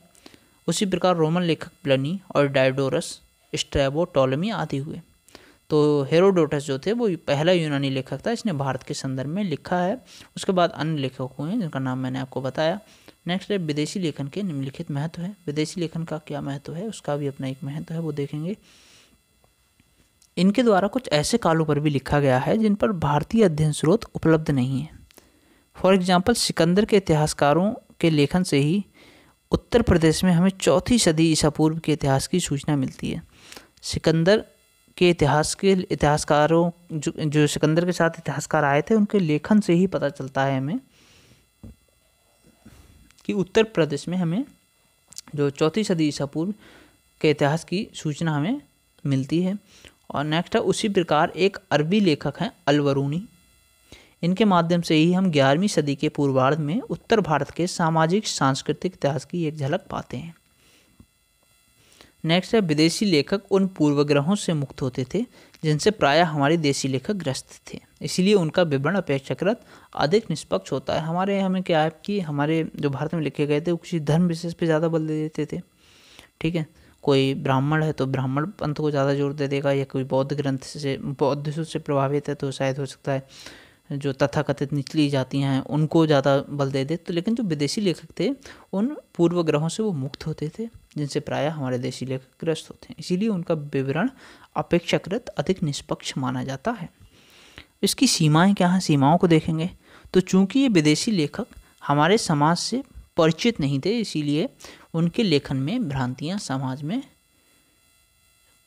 उसी प्रकार रोमन लेखक प्लनी और डायोडोरस, स्ट्रैबो, टॉलेमी आदि हुए। तो हेरोडोटस जो थे वो पहला यूनानी लेखक था, इसने भारत के संदर्भ में लिखा है। उसके बाद अन्य लेखक हुए हैं जिनका नाम मैंने आपको बताया। नेक्स्ट है विदेशी लेखन के निम्नलिखित महत्व है। विदेशी लेखन का क्या महत्व है, उसका भी अपना एक महत्व है, वो देखेंगे। इनके द्वारा कुछ ऐसे कालों पर भी लिखा गया है जिन पर भारतीय अध्ययन स्रोत उपलब्ध नहीं है। फॉर एग्जाम्पल, सिकंदर के इतिहासकारों के लेखन से ही उत्तर प्रदेश में हमें 4वीं सदी ईसा पूर्व के इतिहास की सूचना मिलती है। सिकंदर के इतिहासकारों जो सिकंदर के साथ इतिहासकार आए थे, उनके लेखन से ही पता चलता है हमें कि उत्तर प्रदेश में हमें जो 4वीं सदी ईसा पूर्व के इतिहास की सूचना हमें मिलती है। और नेक्स्ट है उसी प्रकार एक अरबी लेखक हैं अलवरूनी। इनके माध्यम से ही हम 11वीं सदी के पूर्वार्ध में उत्तर भारत के सामाजिक सांस्कृतिक इतिहास की एक झलक पाते हैं। नेक्स्ट है विदेशी लेखक उन पूर्वग्रहों से मुक्त होते थे जिनसे प्रायः हमारे देशी लेखक ग्रस्त थे, इसीलिए उनका विवरण अपेक्षाकृत अधिक निष्पक्ष होता है। हमें क्या है कि हमारे जो भारत में लिखे गए थे वो किसी धर्म विशेष पे ज़्यादा बल दे देते थे। ठीक है, कोई ब्राह्मण है तो ब्राह्मण पंथ को ज़्यादा जोर दे देगा, या कोई बौद्ध से प्रभावित है तो शायद हो सकता है जो तथाकथित निचली जातियाँ हैं उनको ज़्यादा बल दे दे। तो लेकिन जो विदेशी लेखक थे उन पूर्व ग्रहों से वो मुक्त होते थे जिनसे प्रायः हमारे देशी लेखक ग्रस्त होते हैं, इसीलिए उनका विवरण अपेक्षाकृत अधिक निष्पक्ष माना जाता है। इसकी सीमाएं क्या हैं, सीमाओं को देखेंगे। तो चूंकि ये विदेशी लेखक हमारे समाज से परिचित नहीं थे, इसीलिए उनके लेखन में भ्रांतियाँ, समाज में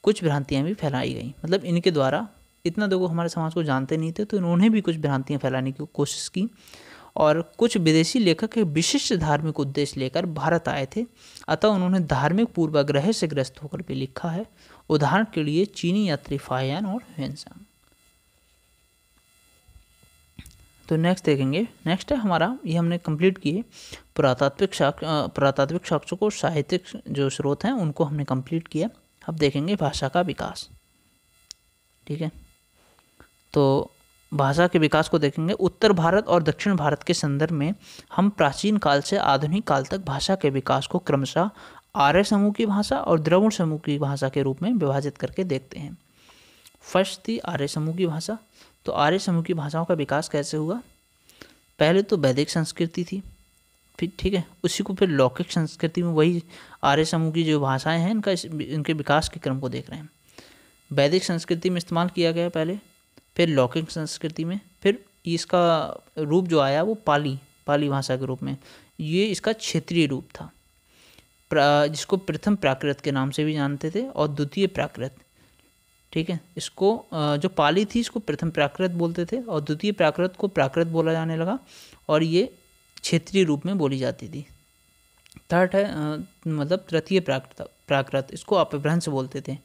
कुछ भ्रांतियाँ भी फैलाई गई। मतलब इनके द्वारा इतना लोग हमारे समाज को जानते नहीं थे, तो इन्होंने भी कुछ भ्रांतियाँ फैलाने की कोशिश की। और कुछ विदेशी लेखक एक विशिष्ट धार्मिक उद्देश्य लेकर भारत आए थे, अतः उन्होंने धार्मिक पूर्वाग्रह से ग्रस्त होकर भी लिखा है। उदाहरण के लिए चीनी यात्री फाहियान और ह्वेनसांग। तो नेक्स्ट देखेंगे। नेक्स्ट है हमारा, ये हमने कंप्लीट किए पुरातात्विक साक्ष्यों को, साहित्यिक जो स्रोत हैं उनको हमने कंप्लीट किया। अब देखेंगे भाषा का विकास। ठीक है, तो भाषा के विकास को देखेंगे। उत्तर भारत और दक्षिण भारत के संदर्भ में हम प्राचीन काल से आधुनिक काल तक भाषा के विकास को क्रमशः आर्य समूह की भाषा और द्रविड़ समूह की भाषा के रूप में विभाजित करके देखते हैं। फर्स्ट थी आर्य समूह की भाषा। तो आर्य समूह की भाषाओं का विकास कैसे हुआ? पहले तो वैदिक संस्कृति थी, फिर ठीक है उसी को फिर लौकिक संस्कृति में वही आर्य समूह की जो भाषाएं हैं इनके विकास के क्रम को देख रहे हैं। वैदिक संस्कृति में इस्तेमाल किया गया पहले, फिर लौकिक संस्कृति में, फिर इसका रूप जो आया वो पाली भाषा के रूप में। ये इसका क्षेत्रीय रूप था, जिसको प्रथम प्राकृत के नाम से भी जानते थे और द्वितीय प्राकृत। ठीक है, इसको जो पाली थी इसको प्रथम प्राकृत बोलते थे और द्वितीय प्राकृत को प्राकृत बोला जाने लगा और ये क्षेत्रीय रूप में बोली जाती थी। थर्ड है मतलब तृतीय प्राकृत, इसको अपभ्रंश बोलते थे।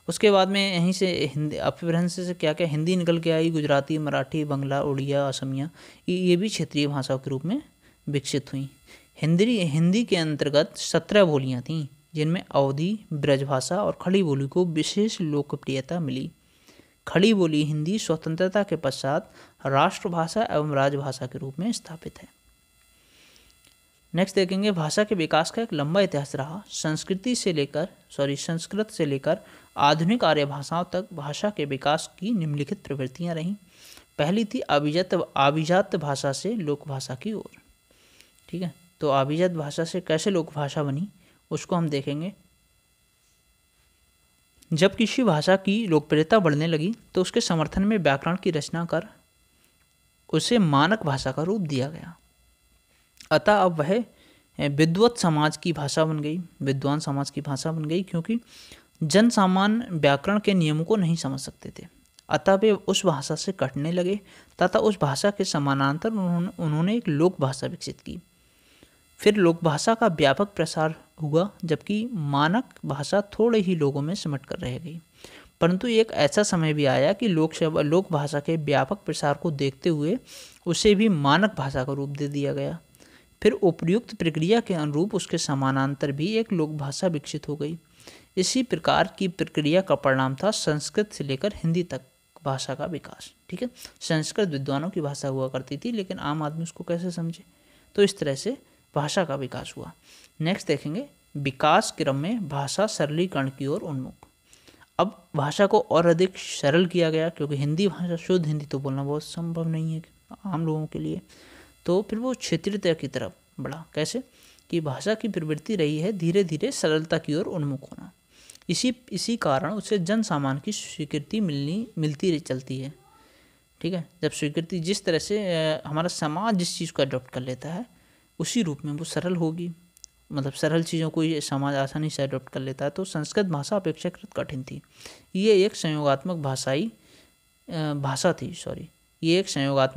उसके बाद में यहीं से हिंदी, अपभ्रंश से क्या क्या हिंदी निकल के आई, गुजराती, मराठी, बंगला, उड़िया, असमिया, ये भी क्षेत्रीय भाषाओं के रूप में विकसित हुई। हिंदी के अंतर्गत 17 बोलियाँ थीं जिनमें अवधी, ब्रजभाषा और खड़ी बोली को विशेष लोकप्रियता मिली। खड़ी बोली हिंदी स्वतंत्रता के पश्चात राष्ट्रभाषा एवं राजभाषा के रूप में स्थापित है। नेक्स्ट देखेंगे, भाषा के विकास का एक लंबा इतिहास रहा। संस्कृत से लेकर आधुनिक आर्य भाषाओं तक भाषा के विकास की निम्नलिखित प्रवृत्तियां रहीं। पहली थी अभिजात भाषा से लोक भाषा की ओर। ठीक है, तो अभिजात भाषा से कैसे लोक भाषा बनी उसको हम देखेंगे। जब किसी भाषा की लोकप्रियता बढ़ने लगी तो उसके समर्थन में व्याकरण की रचना कर उसे मानक भाषा का रूप दिया गया। अतः अब वह विद्वत समाज की भाषा बन गई, विद्वान समाज की भाषा बन गई, क्योंकि जन सामान्य व्याकरण के नियमों को नहीं समझ सकते थे। अतः वे उस भाषा से कटने लगे तथा उस भाषा के समानांतर उन्होंने एक लोक भाषा विकसित की। फिर लोक भाषा का व्यापक प्रसार हुआ, जबकि मानक भाषा थोड़े ही लोगों में सिमट कर रह गई। परंतु एक ऐसा समय भी आया कि लोक भाषा के व्यापक प्रसार को देखते हुए उसे भी मानक भाषा का रूप दे दिया गया। फिर उपयुक्त प्रक्रिया के अनुरूप उसके समानांतर भी एक लोक भाषा विकसित हो गई। इसी प्रकार की प्रक्रिया का परिणाम था संस्कृत से लेकर हिंदी तक भाषा का विकास। ठीक है, संस्कृत विद्वानों की भाषा हुआ करती थी, लेकिन आम आदमी उसको कैसे समझे, तो इस तरह से भाषा का विकास हुआ। नेक्स्ट देखेंगे, विकास क्रम में भाषा सरलीकरण की ओर उन्मुख। अब भाषा को और अधिक सरल किया गया, क्योंकि हिंदी भाषा, शुद्ध हिंदी तो बोलना बहुत संभव नहीं है आम लोगों के लिए। तो फिर वो क्षेत्रीयता की तरफ बढ़ा। कैसे कि भाषा की प्रवृत्ति रही है धीरे धीरे सरलता की ओर उन्मुख होना। इसी कारण उसे जन सामान्य की स्वीकृति मिलती चलती है। ठीक है, जब स्वीकृति जिस तरह से हमारा समाज जिस चीज़ को अडॉप्ट कर लेता है उसी रूप में वो सरल होगी। मतलब सरल चीज़ों को ये समाज आसानी से अडॉप्ट कर लेता है। तो संस्कृत भाषा अपेक्षाकृत कठिन थी। ये एक संयोगात्मक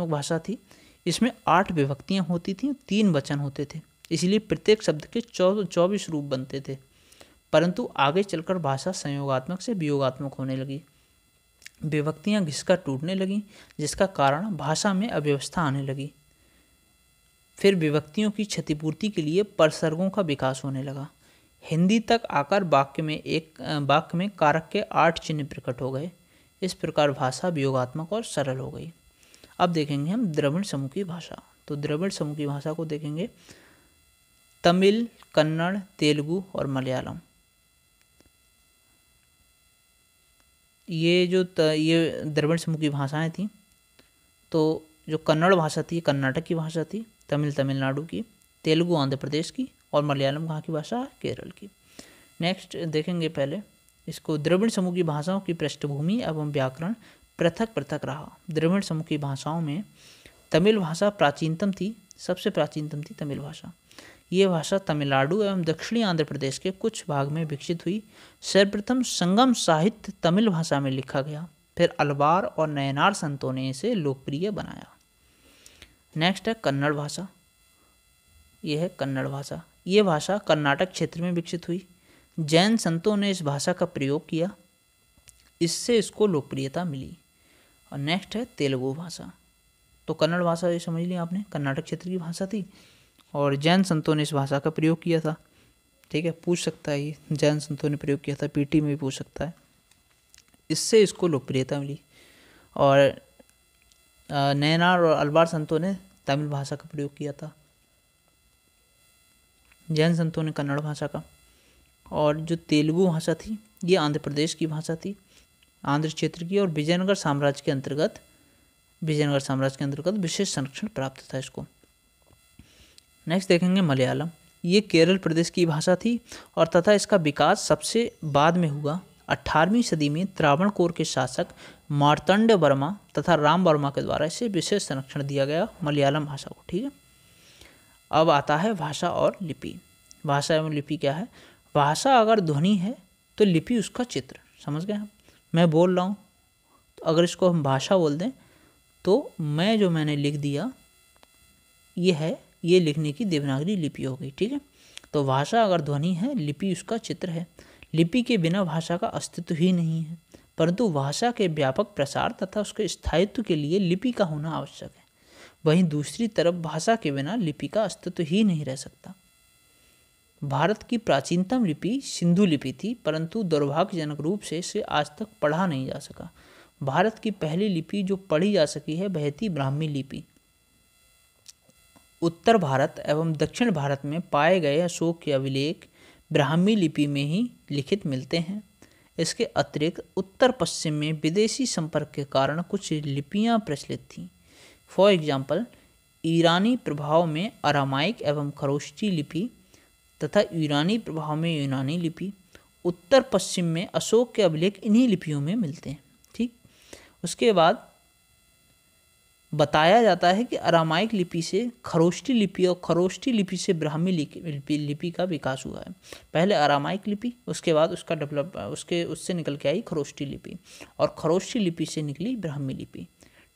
भाषा थी। इसमें 8 विभक्तियाँ होती थीं, 3 वचन होते थे, इसलिए प्रत्येक शब्द के 24 रूप बनते थे। परंतु आगे चलकर भाषा संयोगात्मक से वियोगात्मक होने लगी, विभक्तियाँ घिसकर टूटने लगीं, जिसका कारण भाषा में अव्यवस्था आने लगी। फिर विभक्तियों की क्षतिपूर्ति के लिए परसर्गों का विकास होने लगा। हिंदी तक आकर वाक्य में कारक के 8 चिन्ह प्रकट हो गए। इस प्रकार भाषा वियोगात्मक और सरल हो गई। अब देखेंगे हम द्रविड़ समूह की भाषा। तो द्रविड़ समूह की भाषा को देखेंगे, तमिल, कन्नड़, तेलुगु और मलयालम। ये द्रविड़ समूह की भाषाएं थीं। तो जो कन्नड़ भाषा थी कर्नाटक की भाषा थी, तमिल तमिलनाडु की, तेलुगु आंध्र प्रदेश की और मलयालम कहाँ की भाषा, केरल की। नेक्स्ट देखेंगे पहले इसको, द्रविड़ समूह की भाषाओं की पृष्ठभूमि एवं व्याकरण पृथक पृथक रहा। द्रविड़ समूह की भाषाओं में तमिल भाषा प्राचीनतम थी, सबसे प्राचीनतम थी तमिल भाषा। ये भाषा तमिलनाडु एवं दक्षिणी आंध्र प्रदेश के कुछ भाग में विकसित हुई। सर्वप्रथम संगम साहित्य तमिल भाषा में लिखा गया, फिर अलवार और नयनार संतों ने इसे लोकप्रिय बनाया। नेक्स्ट है कन्नड़ भाषा। ये है कन्नड़ भाषा। ये भाषा कर्नाटक क्षेत्र में विकसित हुई। जैन संतों ने इस भाषा का प्रयोग किया, इससे इसको लोकप्रियता मिली। और नेक्स्ट है तेलुगु भाषा। तो कन्नड़ भाषा ये समझ लिया आपने, कर्नाटक क्षेत्र की भाषा थी और जैन संतों ने इस भाषा का प्रयोग किया था। ठीक है, पूछ सकता है ये, जैन संतों ने प्रयोग किया था, पीटी में भी पूछ सकता है। इससे इसको लोकप्रियता मिली। और नयनार और अलवार संतों ने तमिल भाषा का प्रयोग किया था, जैन संतों ने कन्नड़ भाषा का। और जो तेलुगु भाषा थी ये आंध्र प्रदेश की भाषा थी, आंध्र क्षेत्र की, और विजयनगर साम्राज्य के अंतर्गत विशेष संरक्षण प्राप्त था इसको। नेक्स्ट देखेंगे मलयालम। ये केरल प्रदेश की भाषा थी और तथा इसका विकास सबसे बाद में हुआ। 18वीं सदी में त्रावणकोर के शासक मार्तंड वर्मा तथा राम वर्मा के द्वारा इसे विशेष संरक्षण दिया गया, मलयालम भाषा को। ठीक है, अब आता है भाषा और लिपि। भाषा एवं लिपि क्या है? भाषा अगर ध्वनि है तो लिपि उसका चित्र। समझ गए? मैं बोल रहा हूँ तो अगर इसको हम भाषा बोल दें तो मैंने लिख दिया ये है, ये लिखने की देवनागरी लिपि हो गई। ठीक है, तो भाषा अगर ध्वनि है, लिपि उसका चित्र है। लिपि के बिना भाषा का अस्तित्व ही नहीं है, परंतु भाषा के व्यापक प्रसार तथा उसके स्थायित्व के लिए लिपि का होना आवश्यक है। वहीं दूसरी तरफ भाषा के बिना लिपि का अस्तित्व ही नहीं रह सकता। भारत की प्राचीनतम लिपि सिंधु लिपि थी, परंतु दुर्भाग्यजनक रूप से इसे आज तक पढ़ा नहीं जा सका। भारत की पहली लिपि जो पढ़ी जा सकी है वह थी ब्राह्मी लिपि। उत्तर भारत एवं दक्षिण भारत में पाए गए अशोक के अभिलेख ब्राह्मी लिपि में ही लिखित मिलते हैं। इसके अतिरिक्त उत्तर पश्चिम में विदेशी संपर्क के कारण कुछ लिपियां प्रचलित थीं। फॉर एग्जाम्पल, ईरानी प्रभाव में अरामाइक एवं खरोष्टी लिपि तथा ईरानी प्रभाव में यूनानी लिपि। उत्तर पश्चिम में अशोक के अभिलेख इन्हीं लिपियों में मिलते हैं। ठीक, उसके बाद बताया जाता है कि अरामाइक लिपि से खरोष्टी लिपि और खरोष्टी लिपि से ब्राह्मी लिपि का विकास हुआ है। पहले अरामाइक लिपि, उसके बाद उसका उससे निकल के आई खरोष्टी लिपि, और खरोष्टी लिपि से निकली ब्राह्मी लिपि।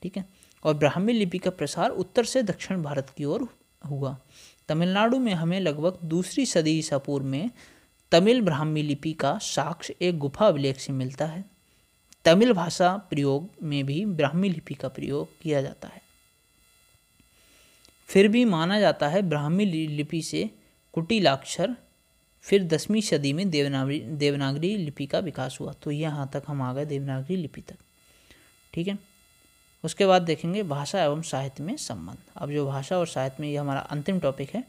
ठीक है, और ब्राह्मी लिपि का प्रसार उत्तर से दक्षिण भारत की ओर हुआ। तमिलनाडु में हमें लगभग 2री सदी ईसा पूर्व में तमिल ब्राह्मी लिपि का साक्ष्य एक गुफा अभिलेख से मिलता है। तमिल भाषा प्रयोग में भी ब्राह्मी लिपि का प्रयोग किया जाता है। फिर भी माना जाता है ब्राह्मी लिपि से कुटिलाक्षर, फिर 10वीं सदी में देवनागरी लिपि का विकास हुआ। तो यहाँ तक हम आ गए देवनागरी लिपि तक, ठीक है। उसके बाद देखेंगे भाषा एवं साहित्य में संबंध। अब जो भाषा और साहित्य में, ये हमारा अंतिम टॉपिक है।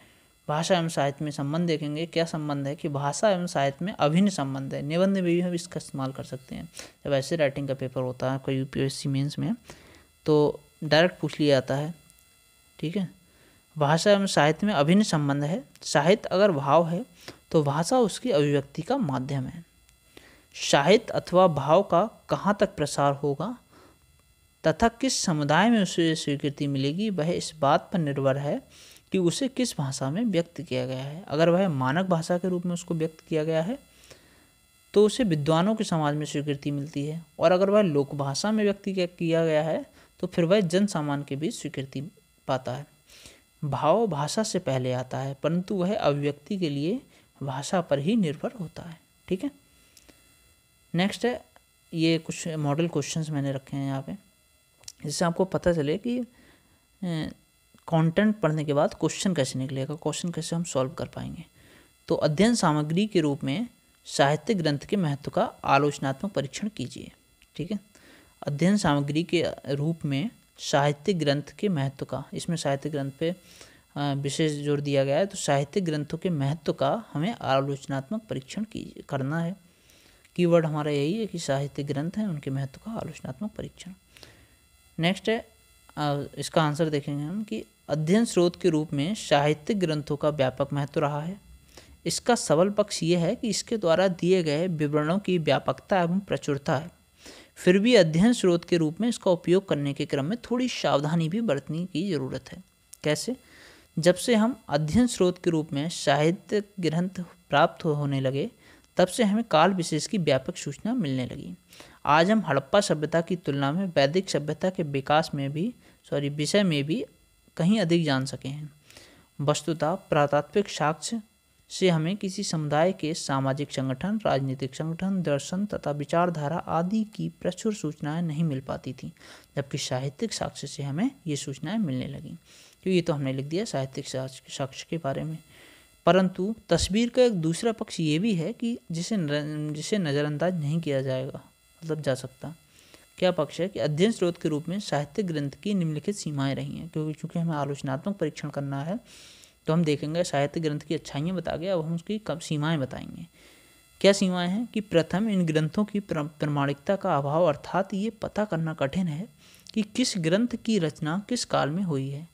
भाषा एवं साहित्य में संबंध देखेंगे। क्या संबंध है कि भाषा एवं साहित्य में अभिन्न संबंध है। निबंध में भी हम इसका इस्तेमाल कर सकते हैं। जब ऐसे राइटिंग का पेपर होता है कोई यूपीएससी मेंस में, तो डायरेक्ट पूछ लिया जाता है, ठीक है। भाषा एवं साहित्य में अभिन्न संबंध है। साहित्य अगर भाव है तो भाषा उसकी अभिव्यक्ति का माध्यम है। साहित्य अथवा भाव का कहाँ तक प्रसार होगा तथा किस समुदाय में उसे स्वीकृति मिलेगी, वह इस बात पर निर्भर है कि उसे किस भाषा में व्यक्त किया गया है। अगर वह मानक भाषा के रूप में उसको व्यक्त किया गया है तो उसे विद्वानों के समाज में स्वीकृति मिलती है, और अगर वह लोक भाषा में व्यक्त किया गया है तो फिर वह जन सामान्य के बीच स्वीकृति पाता है। भाव भाषा से पहले आता है, परंतु वह अभिव्यक्ति के लिए भाषा पर ही निर्भर होता है, ठीक है। नेक्स्ट है, ये कुछ मॉडल क्वेश्चंस मैंने रखे हैं यहाँ पे, जिससे आपको पता चले कि कंटेंट पढ़ने के बाद क्वेश्चन कैसे निकलेगा, क्वेश्चन कैसे हम सॉल्व कर पाएंगे। तो अध्ययन सामग्री के रूप में साहित्यिक ग्रंथ के महत्व का आलोचनात्मक परीक्षण कीजिए, ठीक है। अध्ययन सामग्री के रूप में साहित्यिक ग्रंथ के महत्व का, इसमें साहित्यिक ग्रंथ पे विशेष जोर दिया गया है। तो साहित्यिक ग्रंथों के महत्व का हमें आलोचनात्मक परीक्षण करना है। कीवर्ड हमारा यही है कि साहित्यिक ग्रंथ हैं, उनके महत्व का आलोचनात्मक परीक्षण। नेक्स्ट है, इसका आंसर देखेंगे हम कि अध्ययन स्रोत के रूप में साहित्यिक ग्रंथों का व्यापक महत्व रहा है। इसका सबल पक्ष ये है कि इसके द्वारा दिए गए विवरणों की व्यापकता एवं प्रचुरता है। फिर भी अध्ययन स्रोत के रूप में इसका उपयोग करने के क्रम में थोड़ी सावधानी भी बरतने की ज़रूरत है। कैसे? जब से हम अध्ययन स्रोत के रूप में साहित्य ग्रंथ प्राप्त होने लगे, तब से हमें काल विशेष की व्यापक सूचना मिलने लगी। आज हम हड़प्पा सभ्यता की तुलना में वैदिक सभ्यता के विकास में भी विषय में भी कहीं अधिक जान सके हैं। वस्तुतः पुरातात्विक साक्ष्य से हमें किसी समुदाय के सामाजिक संगठन, राजनीतिक संगठन, दर्शन तथा विचारधारा आदि की प्रचुर सूचनाएं नहीं मिल पाती थी, जबकि साहित्यिक साक्ष्य से हमें ये सूचनाएं मिलने लगीं। तो ये तो हमने लिख दिया साहित्यिक साक्ष्य के बारे में। परंतु तस्वीर का एक दूसरा पक्ष ये भी है कि जिसे नज़रअंदाज नहीं किया जाएगा, मतलब जा सकता। क्या पक्ष है कि अध्ययन स्रोत के रूप में साहित्यिक ग्रंथ की निम्नलिखित सीमाएं रही हैं। क्योंकि हमें आलोचनात्मक परीक्षण करना है, तो हम देखेंगे साहित्य ग्रंथ की अच्छाइयाँ बता के अब हम उसकी कब सीमाएं बताएंगे। क्या सीमाएं हैं कि प्रथम, इन ग्रंथों की प्रामाणिकता का अभाव, अर्थात ये पता करना कठिन है कि किस ग्रंथ की रचना किस काल में हुई है।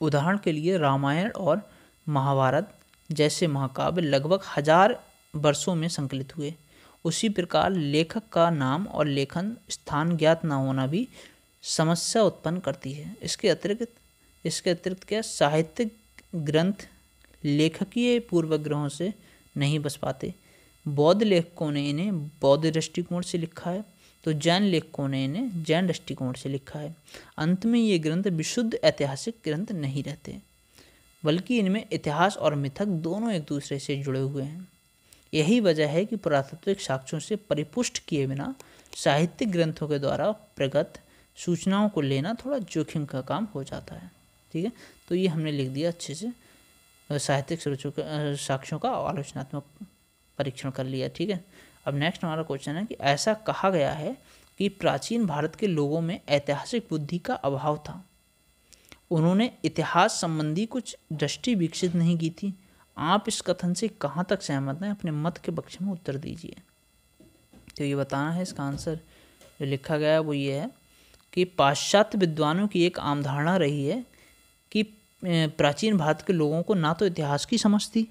उदाहरण के लिए रामायण और महाभारत जैसे महाकाव्य लगभग 1000 वर्षों में संकलित हुए। उसी प्रकार लेखक का नाम और लेखन स्थान ज्ञात न होना भी समस्या उत्पन्न करती है। इसके अतिरिक्त क्या साहित्यिक ग्रंथ लेखकीय पूर्वग्रहों से नहीं बच पाते। बौद्ध लेखकों ने इन्हें बौद्ध दृष्टिकोण से लिखा है, तो जैन लेखकों ने इन्हें जैन दृष्टिकोण से लिखा है। अंत में ये ग्रंथ विशुद्ध ऐतिहासिक ग्रंथ नहीं रहते, बल्कि इनमें इतिहास और मिथक दोनों एक दूसरे से जुड़े हुए हैं। यही वजह है कि पुरातात्विक साक्ष्यों से परिपुष्ट किए बिना साहित्यिक ग्रंथों के द्वारा प्रगत सूचनाओं को लेना थोड़ा जोखिम का काम हो जाता है, ठीक है। तो ये हमने लिख दिया अच्छे से, साहित्यिक साक्ष्यों का आलोचनात्मक परीक्षण कर लिया, ठीक है। अब नेक्स्ट हमारा क्वेश्चन है कि ऐसा कहा गया है कि प्राचीन भारत के लोगों में ऐतिहासिक बुद्धि का अभाव था। उन्होंने इतिहास संबंधी कुछ दृष्टि विकसित नहीं की थी। आप इस कथन से कहाँ तक सहमत हैं? अपने मत के पक्ष में उत्तर दीजिए। तो ये बताना है, इसका आंसर जो लिखा गया है वो ये है कि पाश्चात्य विद्वानों की एक आम धारणा रही है कि प्राचीन भारत के लोगों को ना तो इतिहास की समझ थी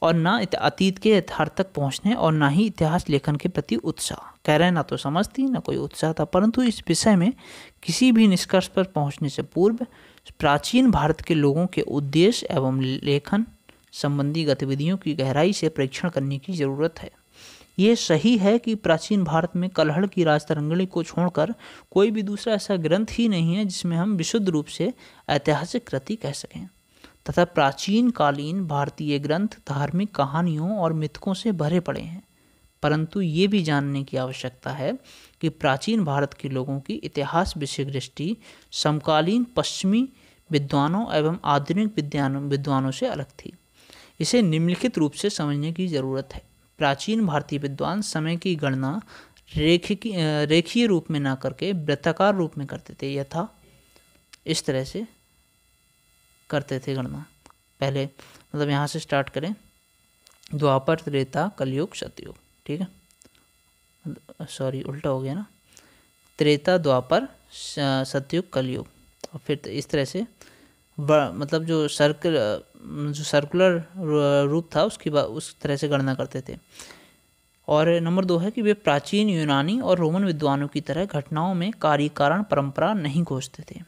और ना अतीत के यथार्थ तक पहुँचने और ना ही इतिहास लेखन के प्रति उत्साह। कह रहे हैं ना तो समझ थी ना कोई उत्साह था, परंतु इस विषय में किसी भी निष्कर्ष पर पहुँचने से पूर्व प्राचीन भारत के लोगों के उद्देश्य एवं लेखन संबंधी गतिविधियों की गहराई से परीक्षण करने की ज़रूरत है। ये सही है कि प्राचीन भारत में कलहड़ की राजतरंगिणी को छोड़कर कोई भी दूसरा ऐसा ग्रंथ ही नहीं है जिसमें हम विशुद्ध रूप से ऐतिहासिक कृति कह सकें, तथा प्राचीन कालीन भारतीय ग्रंथ धार्मिक कहानियों और मिथकों से भरे पड़े हैं। परंतु ये भी जानने की आवश्यकता है कि प्राचीन भारत के लोगों की इतिहास विषयक दृष्टि समकालीन पश्चिमी विद्वानों एवं आधुनिक विद्वानों से अलग थी। इसे निम्नलिखित रूप से समझने की जरूरत है। प्राचीन भारतीय विद्वान समय की गणना रेखीय रूप में ना करके वृत्ताकार रूप में करते थे, यथा इस तरह से करते थे गणना। पहले मतलब यहाँ से स्टार्ट करें, द्वापर, त्रेता, कलयुग, सतयुग, ठीक है, सॉरी उल्टा हो गया ना, त्रेता, द्वापर, सतयुग, कलयुग, और फिर इस तरह से मतलब जो सर्कुलर रूप था उसकी उस तरह से गणना करते थे। और नंबर 2 है कि वे प्राचीन यूनानी और रोमन विद्वानों की तरह घटनाओं में कार्य कारण परंपरा नहीं खोजते थे,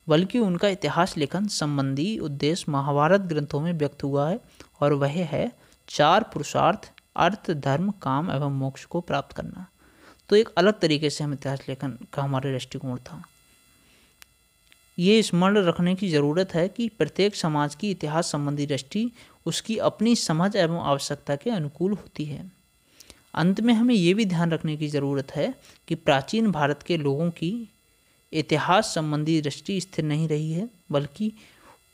बल्कि उनका इतिहास लेखन संबंधी उद्देश्य महाभारत ग्रंथों में व्यक्त हुआ है, और वह है 4 पुरुषार्थ, अर्थ, धर्म, काम एवं मोक्ष को प्राप्त करना। तो एक अलग तरीके से हम इतिहास लेखन का हमारा दृष्टिकोण था। ये स्मरण रखने की ज़रूरत है कि प्रत्येक समाज की इतिहास संबंधी दृष्टि उसकी अपनी समझ एवं आवश्यकता के अनुकूल होती है। अंत में हमें ये भी ध्यान रखने की ज़रूरत है कि प्राचीन भारत के लोगों की इतिहास संबंधी दृष्टि स्थिर नहीं रही है, बल्कि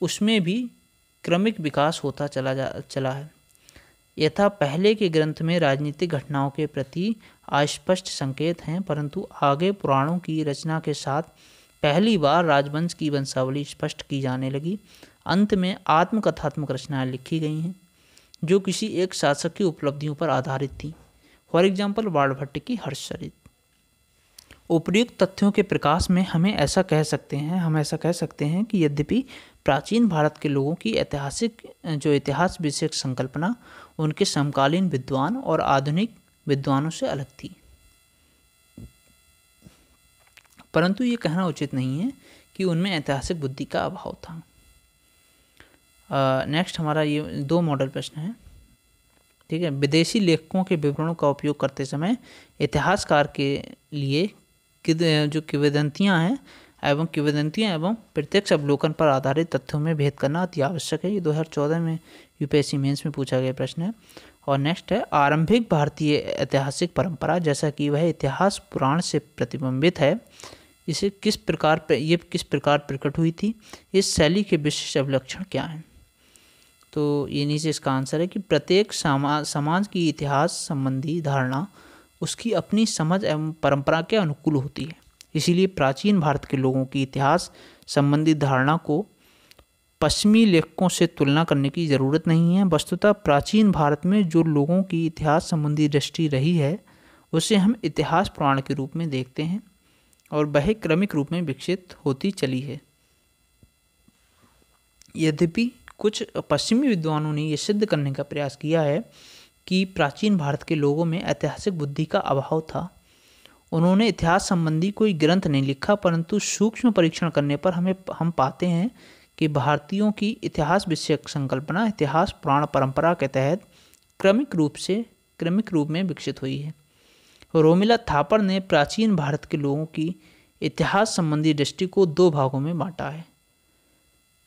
उसमें भी क्रमिक विकास होता चला है। यथा पहले के ग्रंथ में राजनीतिक घटनाओं के प्रति अस्पष्ट संकेत हैं, परंतु आगे पुराणों की रचना के साथ पहली बार राजवंश की वंशावली स्पष्ट की जाने लगी। अंत में आत्मकथात्मक रचनाएं लिखी गई हैं जो किसी एक शासक की उपलब्धियों पर आधारित थी। फॉर एग्जाम्पल बाणभट्ट की हर्षचरित। उपर्युक्त तथ्यों के प्रकाश में हम ऐसा कह सकते हैं कि यद्यपि प्राचीन भारत के लोगों की इतिहास विषयक संकल्पना उनके समकालीन विद्वान और आधुनिक विद्वानों से अलग थी, परंतु ये कहना उचित नहीं है कि उनमें ऐतिहासिक बुद्धि का अभाव था। नेक्स्ट हमारा ये 2 मॉडल प्रश्न है, ठीक है। विदेशी लेखकों के विवरणों का उपयोग करते समय इतिहासकार के लिए जो किंवदंतियाँ हैं एवं प्रत्यक्ष अवलोकन पर आधारित तथ्यों में भेद करना अति आवश्यक है। ये 2014 में यूपीएससी मेंस में पूछा गया प्रश्न है। और नेक्स्ट है, आरंभिक भारतीय ऐतिहासिक परंपरा जैसा कि वह इतिहास पुराण से प्रतिबिंबित है, ये किस प्रकार प्रकट हुई थी, इस शैली के विशिष्ट अवलक्षण क्या हैं। तो ये नीचे इसका आंसर है कि प्रत्येक समाज की इतिहास संबंधी धारणा उसकी अपनी समझ एवं परंपरा के अनुकूल होती है। इसीलिए प्राचीन भारत के लोगों की इतिहास संबंधी धारणा को पश्चिमी लेखकों से तुलना करने की ज़रूरत नहीं है। वस्तुतः प्राचीन भारत में जो लोगों की इतिहास संबंधी दृष्टि रही है उसे हम इतिहास पुराण के रूप में देखते हैं, और वह क्रमिक रूप में विकसित होती चली है। यद्यपि कुछ पश्चिमी विद्वानों ने यह सिद्ध करने का प्रयास किया है कि प्राचीन भारत के लोगों में ऐतिहासिक बुद्धि का अभाव था। उन्होंने इतिहास संबंधी कोई ग्रंथ नहीं लिखा, परंतु सूक्ष्म परीक्षण करने पर हम पाते हैं कि भारतीयों की इतिहास विषयक संकल्पना इतिहास पुराण परंपरा के तहत क्रमिक रूप में विकसित हुई है। रोमिला थापर ने प्राचीन भारत के लोगों की इतिहास संबंधी दृष्टि को 2 भागों में बांटा है,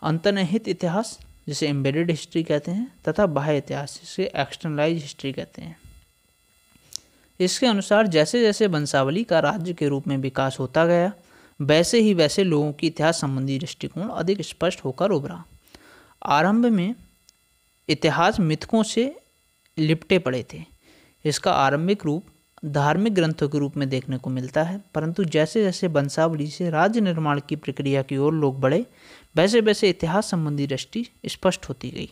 अंतर्निहित इतिहास जिसे एम्बेडेड हिस्ट्री कहते हैं, तथा बाह्य इतिहास जिसे एक्सटर्नलाइज हिस्ट्री कहते हैं। इसके अनुसार जैसे जैसे वंशावली का राज्य के रूप में विकास होता गया, वैसे लोगों की इतिहास संबंधी दृष्टिकोण अधिक स्पष्ट होकर उभरा। आरंभ में इतिहास मिथकों से लिपटे पड़े थे। इसका आरंभिक रूप धार्मिक ग्रंथों के रूप में देखने को मिलता है, परंतु जैसे जैसे वंशावली से राज्य निर्माण की प्रक्रिया की ओर लोग बढ़े, वैसे वैसे इतिहास संबंधी दृष्टि स्पष्ट होती गई।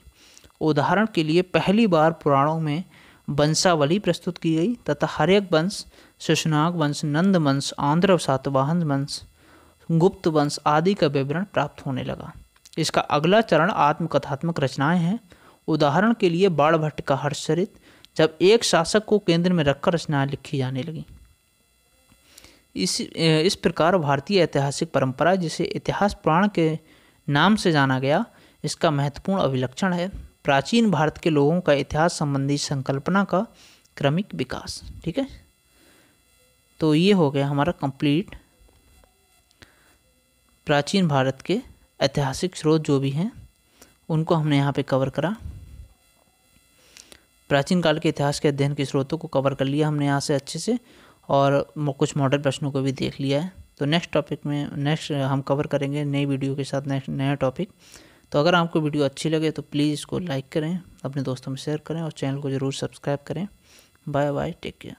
उदाहरण के लिए पहली बार पुराणों में वंशावली प्रस्तुत की गई तथा हर्यक वंश, शिशुनाग वंश, नंद वंश, आंध्र सातवाहन वंश, गुप्त वंश आदि का विवरण प्राप्त होने लगा। इसका अगला चरण आत्मकथात्मक रचनाएं हैं। उदाहरण के लिए बाणभट्ट का हर्षचरित, जब एक शासक को केंद्र में रखकर रचनाएं लिखी जाने लगी। इस प्रकार भारतीय ऐतिहासिक परंपरा, जिसे इतिहास पुराण के नाम से जाना गया, इसका महत्वपूर्ण अभिलक्षण है प्राचीन भारत के लोगों का इतिहास संबंधी संकल्पना का क्रमिक विकास। ठीक है, तो ये हो गया हमारा कंप्लीट प्राचीन भारत के ऐतिहासिक स्रोत जो भी हैं उनको हमने यहाँ पे कवर करा। प्राचीन काल के इतिहास के अध्ययन के स्रोतों को कवर कर लिया हमने यहाँ से अच्छे से, और कुछ मॉडल प्रश्नों को भी देख लिया है। तो नेक्स्ट हम कवर करेंगे नई वीडियो के साथ नया टॉपिक। तो अगर आपको वीडियो अच्छी लगे तो प्लीज़ इसको लाइक करें, अपने दोस्तों में शेयर करें और चैनल को ज़रूर सब्सक्राइब करें। Bye bye, take care.